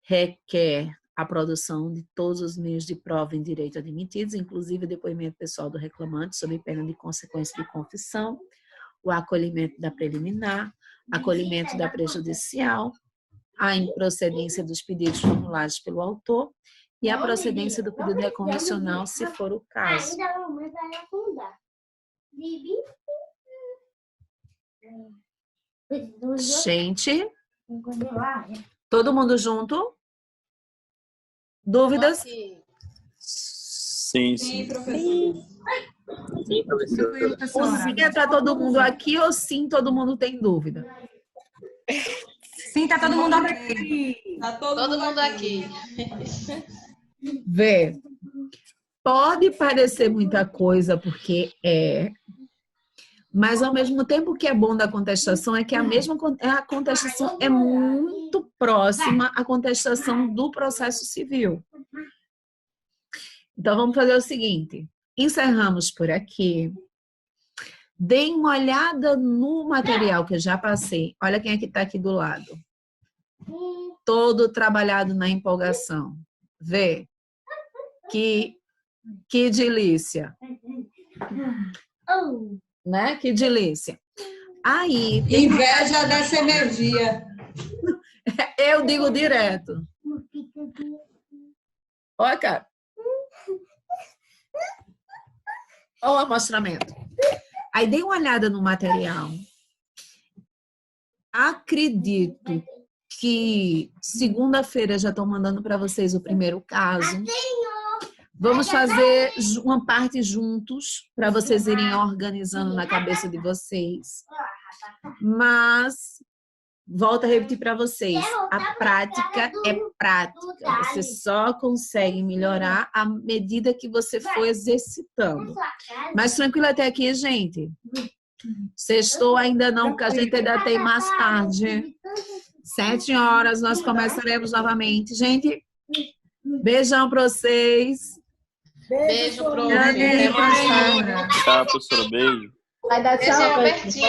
requer a produção de todos os meios de prova em direito admitidos, inclusive o depoimento pessoal do reclamante, sob pena de consequência de confissão, o acolhimento da preliminar, acolhimento da prejudicial, a improcedência dos pedidos formulados pelo autor e a procedência do pedido reconvencional, se for o caso. Gente, todo mundo junto? Dúvidas? Sim, sim. Sim, professora. Ou sim é para todo mundo aqui ou sim todo mundo tem dúvida? Sim, tá todo mundo aqui. Tá todo mundo aqui. Vê, pode parecer muita coisa porque mas ao mesmo tempo o que é bom da contestação é que a contestação é muito próxima à contestação do processo civil. Então vamos fazer o seguinte, encerramos por aqui. Deem uma olhada no material que eu já passei. Olha quem é que está aqui do lado. Todo trabalhado na empolgação. Vê? Que delícia. Né? Que delícia. Aí... Inveja dessa energia. Eu digo direto. Olha, cara. Olha o amostramento. Aí dei uma olhada no material. Acredito que segunda-feira já estou mandando para vocês o primeiro caso. Vamos fazer uma parte juntos para vocês irem organizando na cabeça de vocês. Mas volto a repetir para vocês, a prática é prática. Você só consegue melhorar à medida que você for exercitando. Mas tranquilo até aqui, gente. Sextou ainda não, porque a gente ainda tem mais tarde. 7 horas nós começaremos novamente. Gente, beijão para vocês. Beijo, pro Até mais tarde. Tchau, professora. Beijo. Vai dar tchau. Beijo, Albertinho.